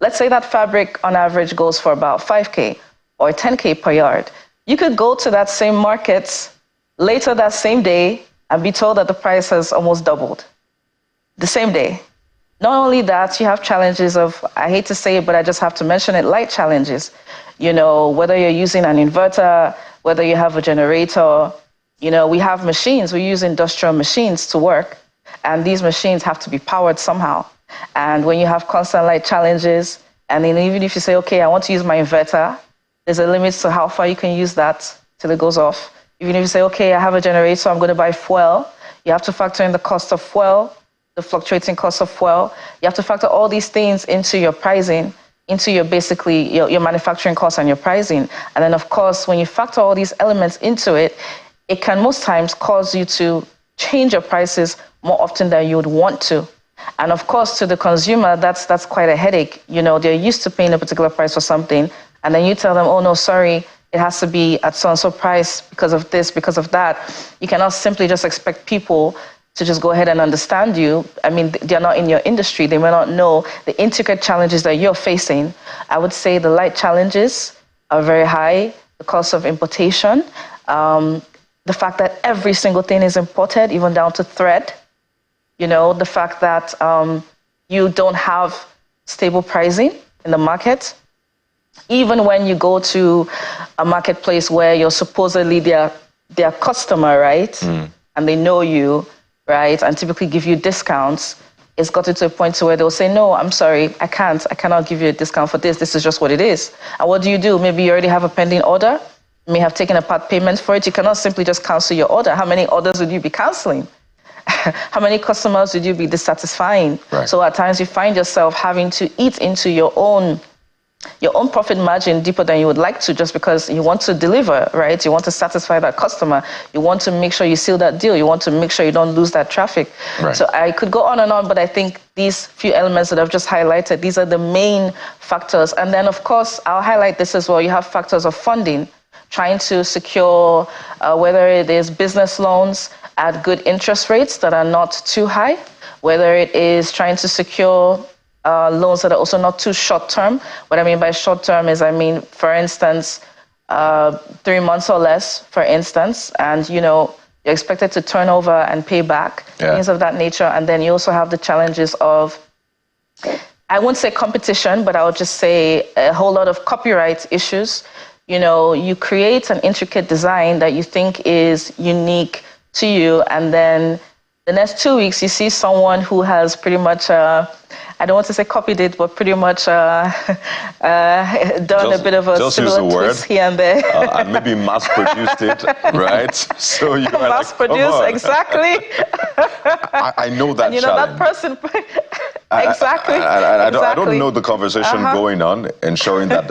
that fabric on average goes for about 5K or 10K per yard. You could go to that same market later that same day and be told that the price has almost doubled the same day. Not only that, you have challenges of, I hate to say it, but I just have to mention it, light challenges. Whether you're using an inverter, whether you have a generator, we have machines, we use industrial machines to work, and these machines have to be powered somehow. And when you have constant light challenges, and then even if you say, okay, I want to use my inverter, there's a limit to how far you can use that till it goes off. Even if you say, okay, I have a generator, I'm going to buy fuel, you have to factor in the cost of fuel, the fluctuating cost of fuel. You have to factor all these things into your pricing, into your your manufacturing costs and your pricing. And then, of course, when you factor all these elements into it, it can most times cause you to change your prices more often than you would want to. And of course, to the consumer, that's quite a headache. They're used to paying a particular price for something, and then you tell them, oh, no, sorry, it has to be at so-and-so price because of this, because of that. You cannot simply just expect people to just go ahead and understand you. I mean, they're not in your industry. They may not know the intricate challenges that you're facing. I would say the light challenges are very high, the cost of importation, the fact that every single thing is imported, even down to thread, the fact that you don't have stable pricing in the market. Even when you go to a marketplace where you're supposedly their customer, right? And they know you, right, and typically give you discounts, it's gotten to a point to where they'll say, no, I'm sorry, I cannot give you a discount for this. This is just what it is. And what do? Maybe you already have a pending order. You may have taken a part payment for it. You cannot simply just cancel your order. How many orders would you be canceling? How many customers would you be dissatisfying? Right. So at times you find yourself having to eat into your own your own profit margin deeper than you would like to, just because you want to deliver, right? You want to satisfy that customer. You want to make sure you seal that deal. You want to make sure you don't lose that traffic. Right. So I could go on and on, but I think these few elements that I've just highlighted, these are the main factors. And then, of course, I'll highlight this as well. You have factors of funding, trying to secure whether it is business loans at good interest rates that are not too high, whether it is trying to secure loans that are also not too short-term. What I mean by short-term is, for instance, 3 months or less, for instance, and, you're expected to turn over and pay back, things of that nature. And then you also have the challenges of, I won't say competition, but I would just say a whole lot of copyright issues. You create an intricate design that you think is unique to you, and then the next 2 weeks you see someone who has pretty much I don't want to say copied it, but pretty much done a bit of a similar twist here and there. And maybe mass-produced it, right? So you're mass-produced, exactly. I know that and challenge. That person... Exactly. I don't know the conversation going on, ensuring that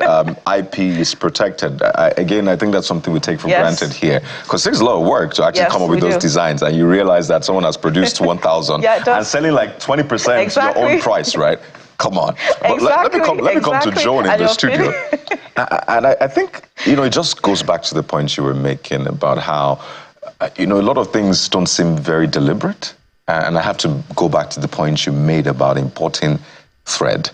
IP is protected. Again, I think that's something we take for granted here, because it takes a lot of work to actually come up with those designs, and you realize that someone has produced 1,000 and selling like 20% your own price, right? Come on. But let me come to Joan in the studio. And I think, it just goes back to the point you were making about how, a lot of things don't seem very deliberate. And I have to go back to the point you made about importing thread.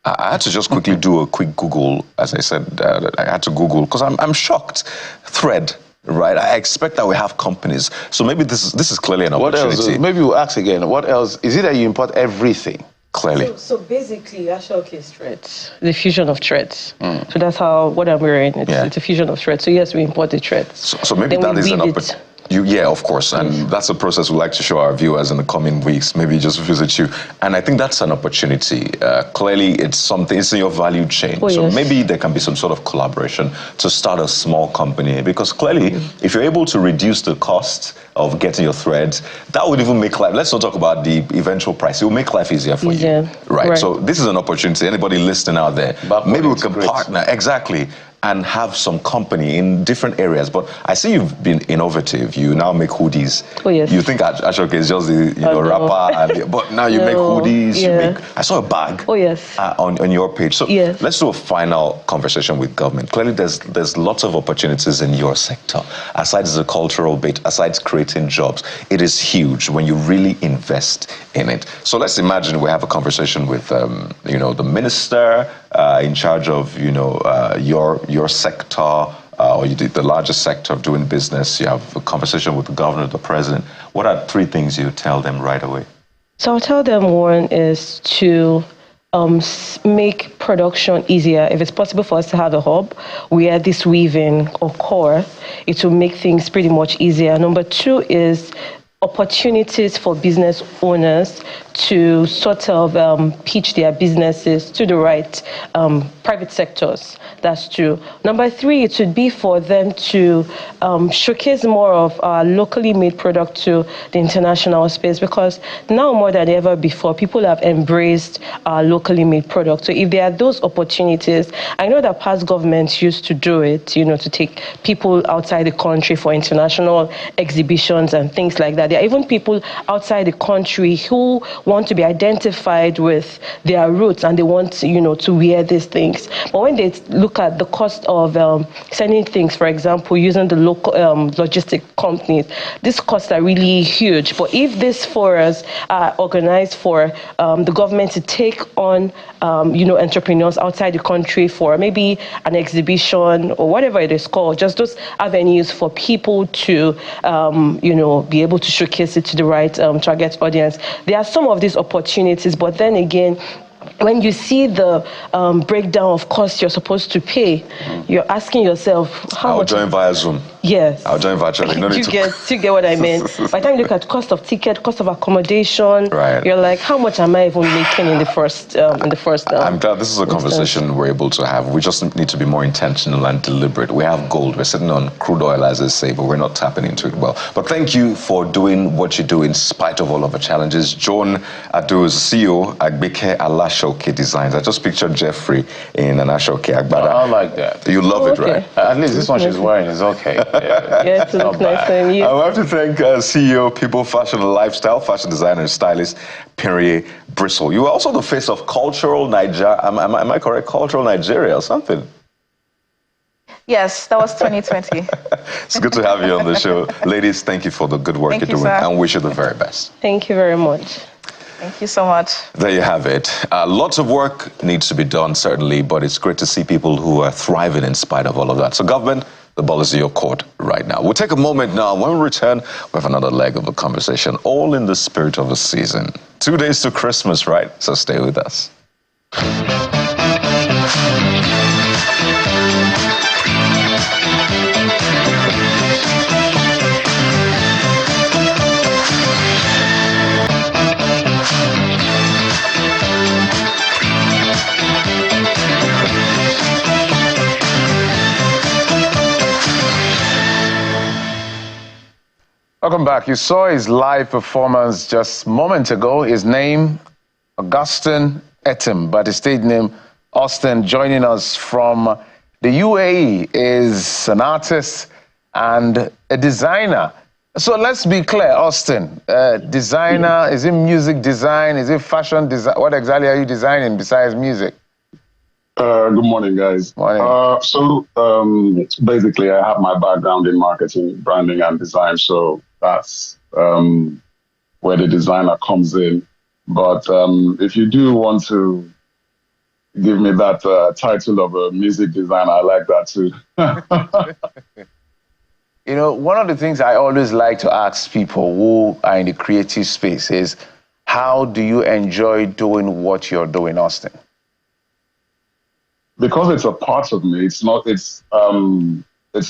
I had to just quickly do a quick Google, as I said, I had to Google, because I'm shocked. Thread, right? I expect that we have companies. So maybe this is clearly an opportunity. What else? Maybe we'll ask again, what else? Is it that you import everything? Clearly. So basically, Ashoke is threads, the fusion of threads. So that's what I'm wearing. It's a fusion of threads. So yes, we import the threads. So maybe that is an opportunity. Of course, and that's a process we'd like to show our viewers in the coming weeks, maybe just visit you. And I think that's an opportunity. Clearly, it's in your value chain. So maybe there can be some sort of collaboration to start a small company, because clearly, if you're able to reduce the cost of getting your threads, that would even make life, let's not talk about the eventual price, it will make life easier for you. Right. So this is an opportunity. Anybody listening out there, maybe we can partner. Exactly. And have some company in different areas. But I see you've been innovative. You now make hoodies. You think Ashoke is just the rapper, but now you make hoodies. You make. I saw a bag. On your page. So let's do a final conversation with government. Clearly, there's lots of opportunities in your sector. Aside the cultural bit, aside creating jobs, it is huge when you really invest in it. So let's imagine we have a conversation with the minister in charge of your sector, or you did the largest sector of doing business. You have a conversation with the governor, the president. What are 3 things you tell them right away? So I'll tell them one is to make production easier. If it's possible for us to have a hub where this weaving occur, it will make things pretty much easier. Number 2 is opportunities for business owners to sort of pitch their businesses to the right private sectors. That's true. Number 3, it would be for them to showcase more of our locally made product to the international space, because now more than ever before, people have embraced our locally made product. So if there are those opportunities, I know that past governments used to do it, to take people outside the country for international exhibitions and things like that. There are even people outside the country who want to be identified with their roots and they want, to wear these things. But when they look at the cost of sending things, for example, using the local logistic companies, these costs are really huge. But if these forums are organized for the government to take on, entrepreneurs outside the country for maybe an exhibition or whatever it is called, just those avenues for people to, be able to showcase it to the right target audience. There are some of these opportunities, but then again, when you see the breakdown of costs you're supposed to pay, you're asking yourself, how much? I'll join via Zoom. Yes. I'll join virtually. No need to. You get what I mean? By the time you look at cost of ticket, cost of accommodation, you're like, how much am I even making in the first? I'm glad this is a conversation we're able to have. We just need to be more intentional and deliberate. We have gold. We're sitting on crude oil, as they say, but we're not tapping into it well. But thank you for doing what you do in spite of all of the challenges. Joan Adu is CEO at Agbeke Allah Ashoke designs. I just pictured Jeffrey in an Ashoke Agbada. I like that. You love it, right? At least this one she's wearing is okay. Yeah, to look nice on you. I have to thank CEO, People, Fashion and Lifestyle, fashion designer and stylist, Perrier Bristle. You are also the face of Cultural Nigeria. Am I correct? Cultural Nigeria or something? Yes, that was 2020. It's good to have you on the show. Ladies, thank you for the good work you're doing, and wish you the very best. Thank you very much. Thank you so much. There you have it. Lots of work needs to be done, certainly, but it's great to see people who are thriving in spite of all of that. So government, the ball is in your court right now. We'll take a moment now. When we return, we have another leg of the conversation, all in the spirit of the season. 2 days to Christmas, right? So stay with us. Welcome back. You saw his live performance just moments ago. His name, Awestyne but his stage name, Awestyne, joining us from the UAE, is an artist and a designer. So let's be clear, Awestyne, designer, is it music design? Is it fashion design? What exactly are you designing besides music? Good morning, guys. Morning. Basically, I have my background in marketing, branding, and design, so that's where the designer comes in. But if you do want to give me that title of a music designer, I like that too. You know, one of the things I always like to ask people who are in the creative space is, how do you enjoy doing what you're doing, Awestyne? Because it's a part of me. It's not. It's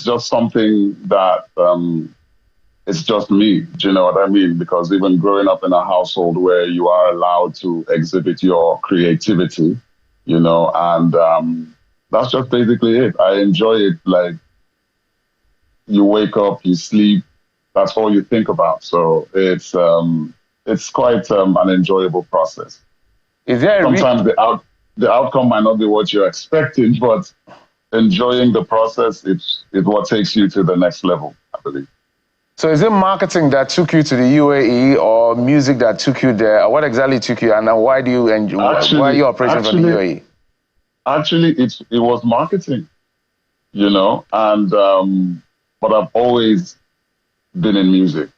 just something that it's just me. Do you know what I mean? Because even growing up in a household where you are allowed to exhibit your creativity, you know, and that's just basically it. I enjoy it. Like, you wake up, you sleep, that's all you think about. So it's quite an enjoyable process. Is there sometimes the outcome might not be what you're expecting, but enjoying the process is what takes you to the next level, I believe. So is it marketing that took you to the UAE, or music that took you there? Or what exactly took you, and why do you enjoy? Why are you operating from the UAE? Actually, it was marketing, you know, and but I've always been in music,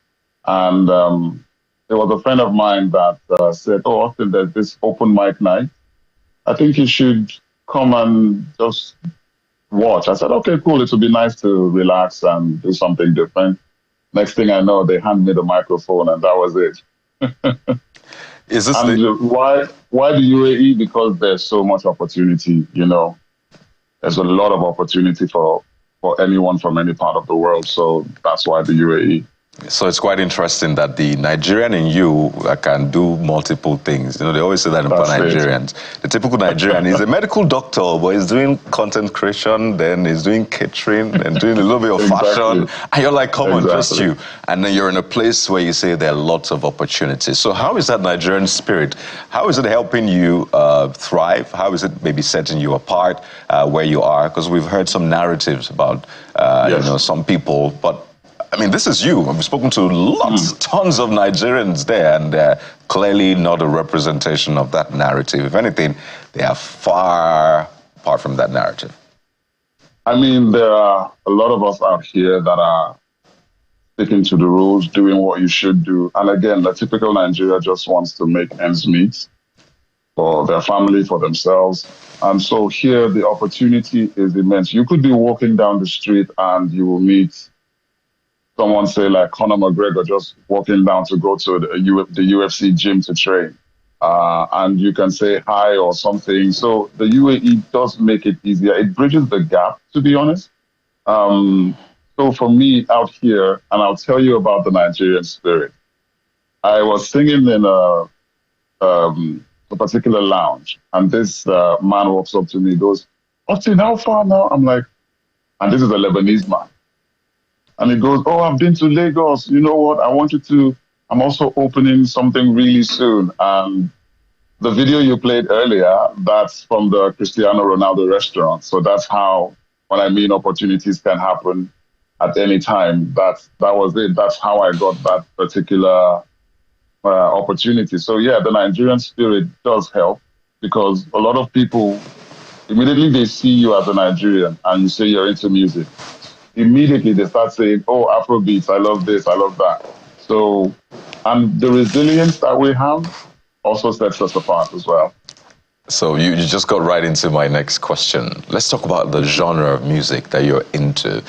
and there was a friend of mine that said, "Oh, Awestyne, there's this open mic night. I think you should come and just watch." I said, "Okay, cool. It would be nice to relax and do something different." Next thing I know, they hand me the microphone, and that was it. Is this why the UAE? Because there's so much opportunity, you know. There's a lot of opportunity for anyone from any part of the world. So that's why the UAE. So it's quite interesting that the Nigerian in you can do multiple things. You know, they always say that about Nigerians. The typical Nigerian is a medical doctor, but he's doing content creation, then he's doing catering, and doing a little bit of fashion. And you're like, come on, just you. And then you're in a place where you say there are lots of opportunities. So how is that Nigerian spirit? How is it helping you thrive? How is it maybe setting you apart where you are? Because we've heard some narratives about, you know, some people, but I mean, this is you. I've spoken to tons of Nigerians there, and they're clearly not a representation of that narrative. If anything, they are far apart from that narrative. I mean, there are a lot of us out here that are sticking to the rules, doing what you should do. And again, the typical Nigeria just wants to make ends meet for their family, for themselves. And so here, the opportunity is immense. You could be walking down the street and you will meet someone, say like Conor McGregor, just walking down to go to the UFC gym to train. And you can say hi or something. So the UAE does make it easier. It bridges the gap, to be honest. So for me out here, and I'll tell you about the Nigerian spirit. I was singing in a particular lounge, and this man walks up to me, goes, "Awestyne, how far now?" I'm like, and this is a Lebanese man. And he goes, "Oh, I've been to Lagos. You know what? I'm also opening something really soon." And the video you played earlier, that's from the Cristiano Ronaldo restaurant. So that's how, when I mean opportunities can happen at any time, that was it. That's how I got that particular opportunity. So yeah, the Nigerian spirit does help, because a lot of people, immediately they see you as a Nigerian and you say you're into music, immediately they start saying, oh, Afrobeats, I love this, I love that. So, and the resilience that we have also sets us apart as well. So you just got right into my next question. Let's talk about the genre of music that you're into.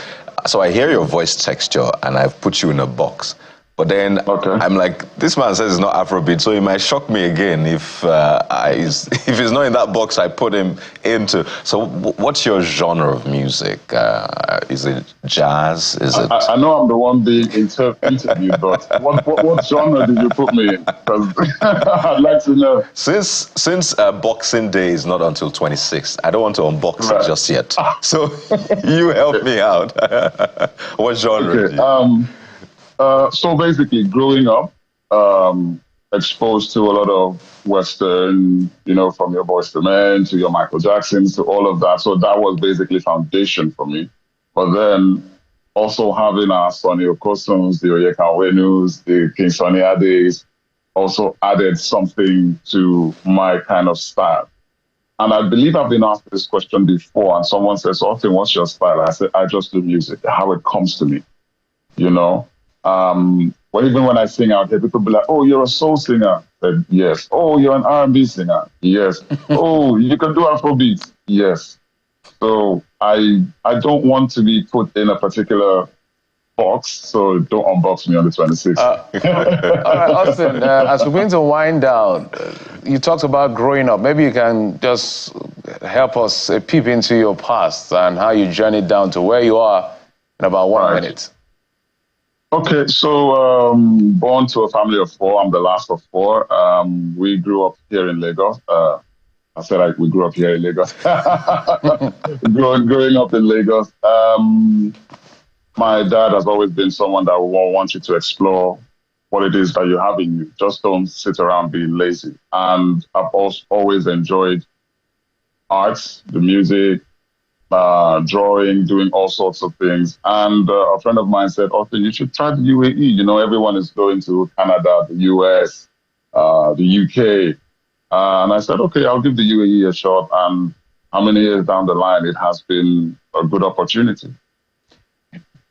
So I hear your voice texture and I've put you in a box. But then I'm like, this man says it's not Afrobeat, so it might shock me again if he's not in that box I put him into. So what's your genre of music? Is it jazz? Is it? I know I'm the one being interviewed, but what genre did you put me in? Because I'd like to know. Since Boxing Day is not until 26th, I don't want to unbox it just yet. So you help me out. What genre? Okay. So basically, growing up, exposed to a lot of Western, from your Boyz II Men to your Michael Jacksons to all of that. So that was basically foundation for me. But then also having our Sonny Okosons, the Oyeka Wenus, the King Sunny Ades, also added something to my kind of style. And I believe I've been asked this question before, and someone says, Austin, what's your style? I said, I just do music, how it comes to me, Well, even when I sing out here, people be like, "Oh, you're a soul singer." I said, yes. "Oh, you're an R&B singer." Yes. "Oh, you can do Afrobeat." Yes. So I don't want to be put in a particular box, so don't unbox me on the 26th. All right, Austin, as we're going to wind down, you talked about growing up. Maybe you can just help us peep into your past and how you journeyed down to where you are in about 1 minute. Okay, so born to a family of four. I'm the last of four. We grew up here in Lagos. I said we grew up here in Lagos. Growing up in Lagos. My dad has always been someone that will want you to explore what it is that you have in you. Just don't sit around being lazy. And I've also always enjoyed arts, the music, drawing, doing all sorts of things. And a friend of mine said, Austin, you should try the UAE. Everyone is going to Canada, the US, the UK. And I said, okay, I'll give the UAE a shot. And how many years down the line, it has been a good opportunity.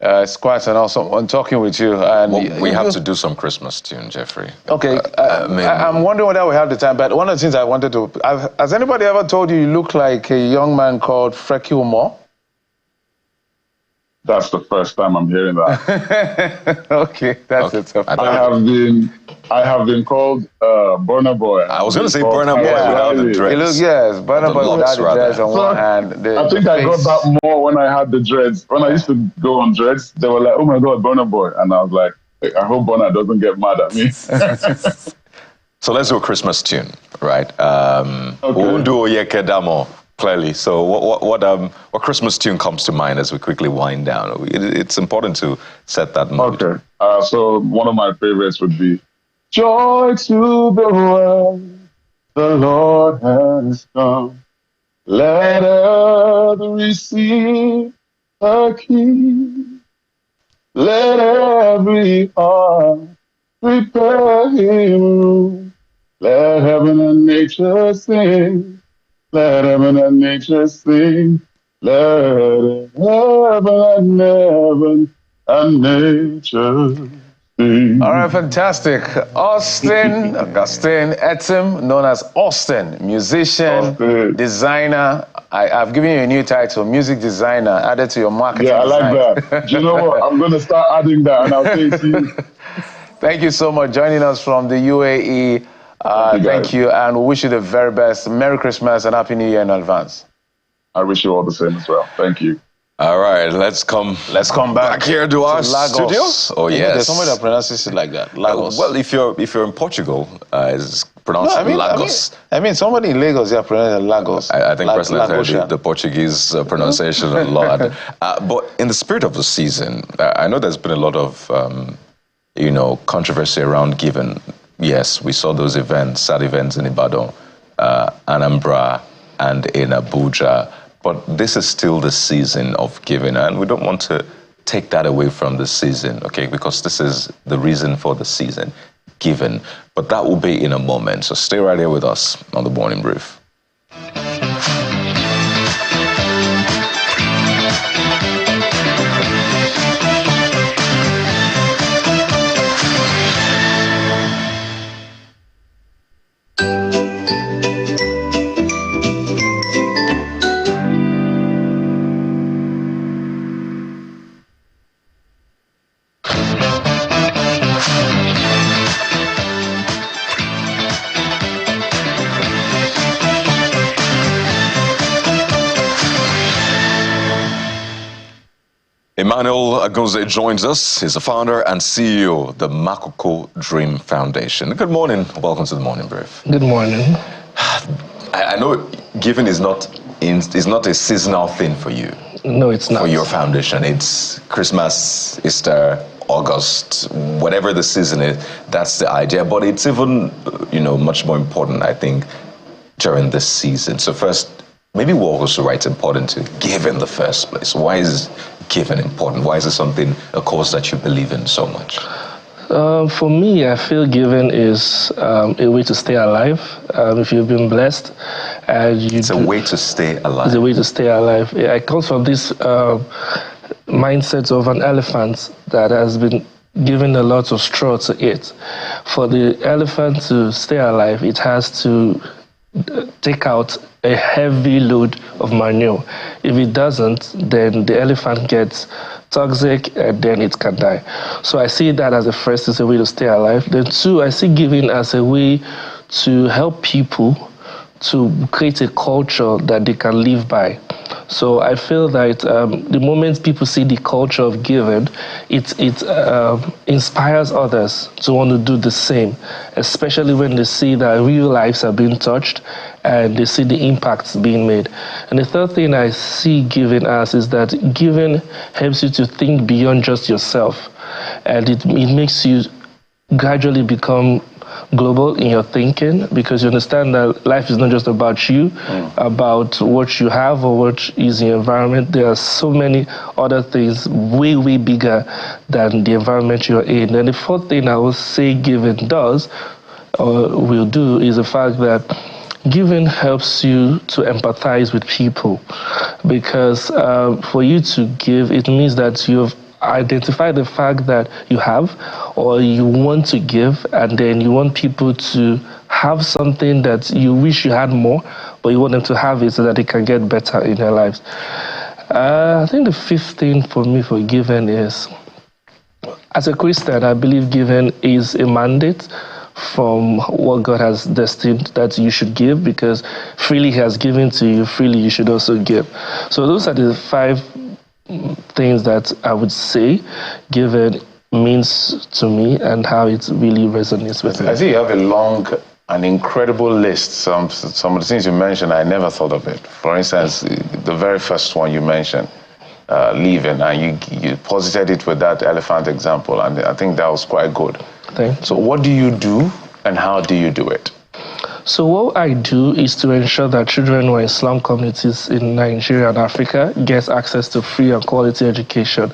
It's quite an awesome one talking with you. And we have to do some Christmas tune, Jeffrey. Okay, I'm wondering whether we have the time, but one of the things I wanted to... Has anybody ever told you look like a young man called Freckle Moore? That's the first time I'm hearing that. Okay, that's it. I have been called Burna Boy. I was going to say Burna Boy without the dreads. Yes, Burna Boy without the dreads on one hand. I think I got that more when I had the dreads. When I used to go on dreads, they were like, oh my God, Burna Boy. And I was like, I hope Burna doesn't get mad at me. So let's do a Christmas tune, right? We'll do Oyeke Damo. Clearly. So what Christmas tune comes to mind as we quickly wind down? It's important to set that mood. Okay. So one of my favorites would be Joy to the world, the Lord has come. Let earth receive the King. Let every heart prepare him room. Let heaven and nature sing. Let heaven and nature sing. Let heaven and nature sing. All right, fantastic. Augustine Etim, known as Austin, musician, designer. I've given you a new title, music designer, added to your marketing. Yeah, I like that. Do you know what? I'm going to start adding that, and I'll say it to you. Thank you so much for joining us from the UAE. Thank you, and we wish you the very best. Merry Christmas and Happy New Year in advance. I wish you all the same as well. Thank you. All right, let's come back here to our studios. Oh yes, there's somebody that pronounces it like that. Lagos. Well, if you're in Portugal, it's pronounced Lagos. I mean, somebody in Lagos, yeah, pronounced Lagos. I think personally I've heard the Portuguese pronunciation a lot. But in the spirit of the season, I know there's been a lot of controversy around giving. Yes, we saw those events, sad events in Ibadan. Anambra and in Abuja. But this is still the season of giving, and we don't want to take that away from the season, okay? Because this is the reason for the season, giving. But that will be in a moment. So stay right here with us on the Morning Brief. Emmanuel Agoze joins us. He's the founder and CEO of the Makoko Dream Foundation. Good morning. Welcome to the Morning Brief. Good morning. I know giving is not a seasonal thing for you. No, it's not. For your foundation. It's Christmas, Easter, August, whatever the season is, that's the idea. But it's even, much more important, I think, during this season. So first, maybe walk us through why it's important to give in the first place. Why is giving important? Why is it a cause that you believe in so much? For me, I feel giving is a way to stay alive. If you've been blessed, it's a way to stay alive. It's a way to stay alive. It comes from this mindset of an elephant that has been given a lot of straw to eat. For the elephant to stay alive, it has to take out a heavy load of manure. If it doesn't, then the elephant gets toxic and then it can die. So I see that as a first, as a way to stay alive. Then two, I see giving as a way to help people to create a culture that they can live by. So I feel that the moment people see the culture of giving, it inspires others to want to do the same, especially when they see that real lives are being touched and they see the impacts being made. And the third thing I see giving as is that giving helps you to think beyond just yourself, and it makes you gradually become global in your thinking, because you understand that life is not just about you, about what you have or what is in your environment. There are so many other things way, way bigger than the environment you're in. And the fourth thing I would say giving does or will do is the fact that giving helps you to empathize with people, because for you to give, it means that you've identify the fact that you have or you want to give, and then you want people to have something that you wish you had more, but you want them to have it so that they can get better in their lives. I think the fifth thing for me for giving is, as a Christian, I believe giving is a mandate from what God has destined that you should give, because freely He has given to you, freely you should also give. So those are the 5 things that I would say giving means to me and how it really resonates with me. I see you have a long and incredible list. Some of the things you mentioned, I never thought of it. For instance, the very first one you mentioned, leaving, and you posited it with that elephant example, and I think that was quite good. Thanks. So what do you do and how do you do it? So what I do is to ensure that children who are in slum communities in Nigeria and Africa get access to free and quality education.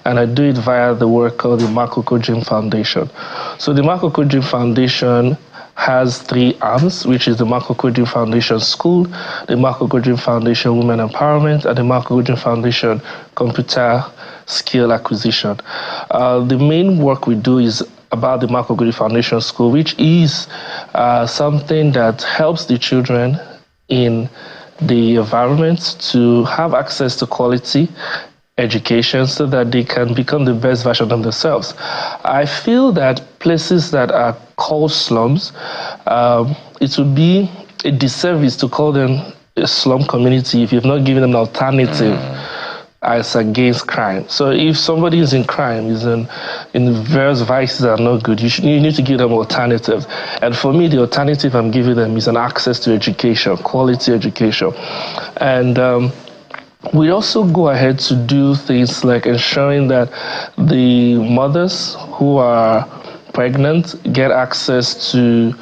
And I do it via the work called the Makoko Dream Foundation. So the Makoko Dream Foundation has 3 arms, which is the Makoko Dream Foundation School, the Makoko Dream Foundation Women Empowerment, and the Makoko Dream Foundation Computer Skill Acquisition. The main work we do is about the Makoko Dream Foundation School, which is something that helps the children in the environment to have access to quality education so that they can become the best version of themselves. I feel that places that are called slums, it would be a disservice to call them a slum community if you've not given them an alternative as against crime. So if somebody is in crime, is in various vices that are not good, you need to give them alternatives. And for me, the alternative I'm giving them is an access to education, quality education. And we also go ahead to do things like ensuring that the mothers who are pregnant get access to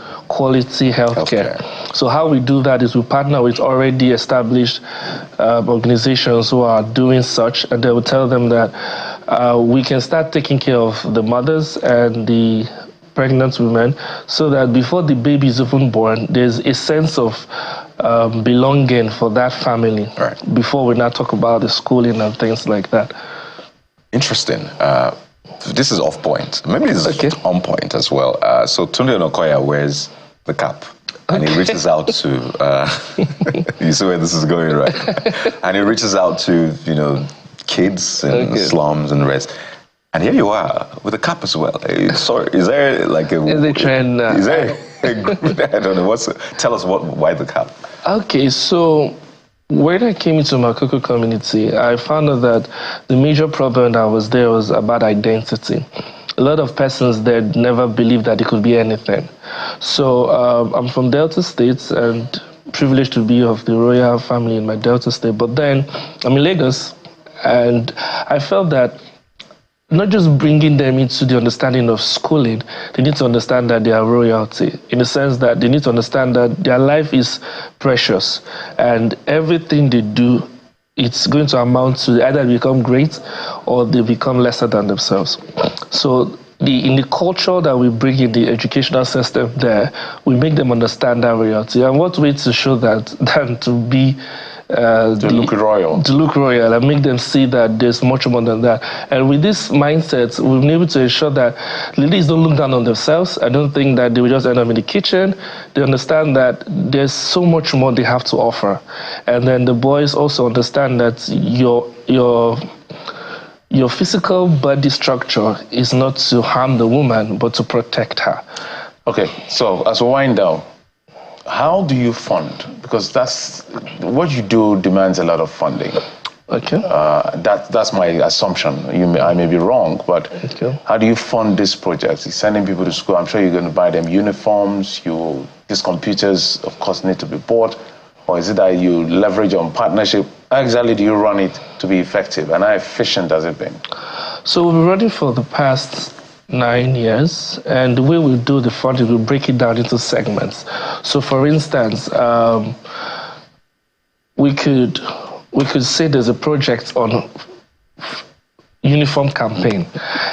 quality healthcare. So how we do that is we partner with already established organizations who are doing such, and they will tell them that we can start taking care of the mothers and the pregnant women, so that before the baby is even born, there's a sense of belonging for that family. Right. Before we now talk about the schooling and things like that. Interesting. This is off point. Maybe this is on point as well. So Tunde Onokoya wears the cap. And he reaches out to, you see where this is going, right? And he reaches out to, kids in slums and the rest. And here you are with a cap as well. Sorry, is there like a... Is the trend? Is there I don't know. Tell us why the cap? Okay, so when I came into my Makoko community, I found out that the major problem that was there was about identity. A lot of persons there never believed that it could be anything. So I'm from Delta State and privileged to be of the royal family in my Delta State. But then I'm in Lagos, and I felt that not just bringing them into the understanding of schooling, they need to understand that they are royalty, in the sense that they need to understand that their life is precious, and everything they do, it's going to amount to either become great or they become lesser than themselves. So in the culture that we bring in the educational system there, we make them understand that royalty. And what way to show that than to be look royal. To look royal and make them see that there's much more than that. And with this mindset, we've been able to ensure that ladies don't look down on themselves. I don't think that they will just end up in the kitchen. They understand that there's so much more they have to offer. And then the boys also understand that your physical body structure is not to harm the woman, but to protect her. Okay, so as we wind down, how do you fund? Because that's what you do demands a lot of funding. Okay. That's my assumption. I may be wrong, but how do you fund this project? You're sending people to school. I'm sure you're going to buy them uniforms. These computers, of course, need to be bought. Or is it that you leverage on partnership? How exactly do you run it to be effective? And how efficient has it been? So we've been running for the past 9 years, and the way we do the funding, we break it down into segments. So for instance, we could say there's a project on uniform campaign,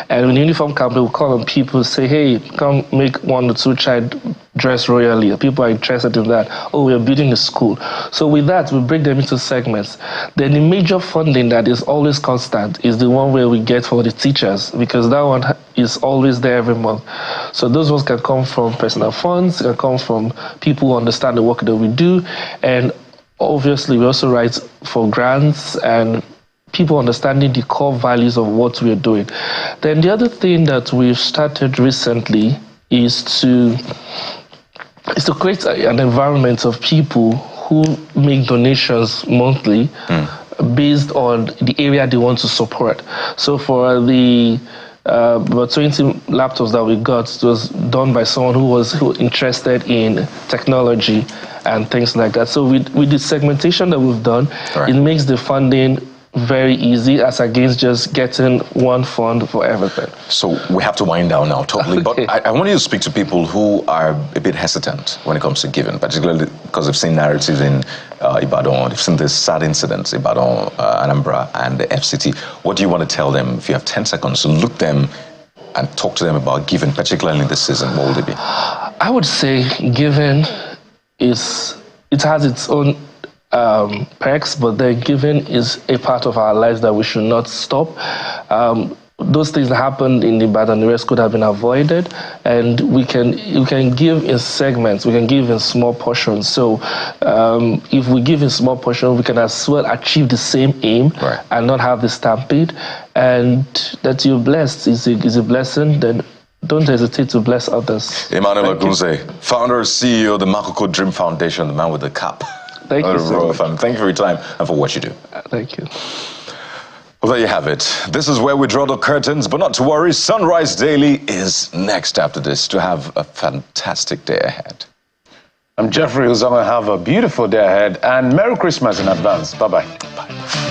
and in the uniform campaign we call on people, say, hey, come make 1 or 2 child dress royally. People are interested in that. Oh, we're building a school. So with that, we break them into segments. Then the major funding that is always constant is the one where we get for the teachers, because that one is always there every month. So those ones can come from personal funds, can come from people who understand the work that we do, and obviously we also write for grants and people understanding the core values of what we're doing. Then the other thing that we've started recently is to create an environment of people who make donations monthly based on the area they want to support. So for the about 20 laptops that we got, it was done by someone who was interested in technology and things like that. So with the segmentation that we've done, it makes the funding very easy as against just getting one fund for everything. So we have to wind down now totally, but I want you to speak to people who are a bit hesitant when it comes to giving, particularly because they've seen narratives in Ibadan, they've seen the sad incidents, Ibadan, Anambra, and the FCT. What do you want to tell them? If you have 10 seconds to look them and talk to them about giving, particularly in this season, what would it be? I would say giving it has its own perks, but then giving is a part of our lives that we should not stop. Those things that happened in Ibadan, the rest could have been avoided, and we can give in segments, we can give in small portions. So if we give in small portions, we can as well achieve the same aim and not have the stampede, and that you're blessed is a blessing. Then don't hesitate to bless others. Emmanuel Agunze, founder, CEO of the Makoko Dream Foundation, the man with the cap. Thank you, sir. Thank you for your time and for what you do. Thank you. Well, there you have it. This is where we draw the curtains, but not to worry. Sunrise Daily is next after this. To have a fantastic day ahead. I'm Jeffrey, who's going to have a beautiful day ahead, and Merry Christmas in advance. Bye-bye. Bye.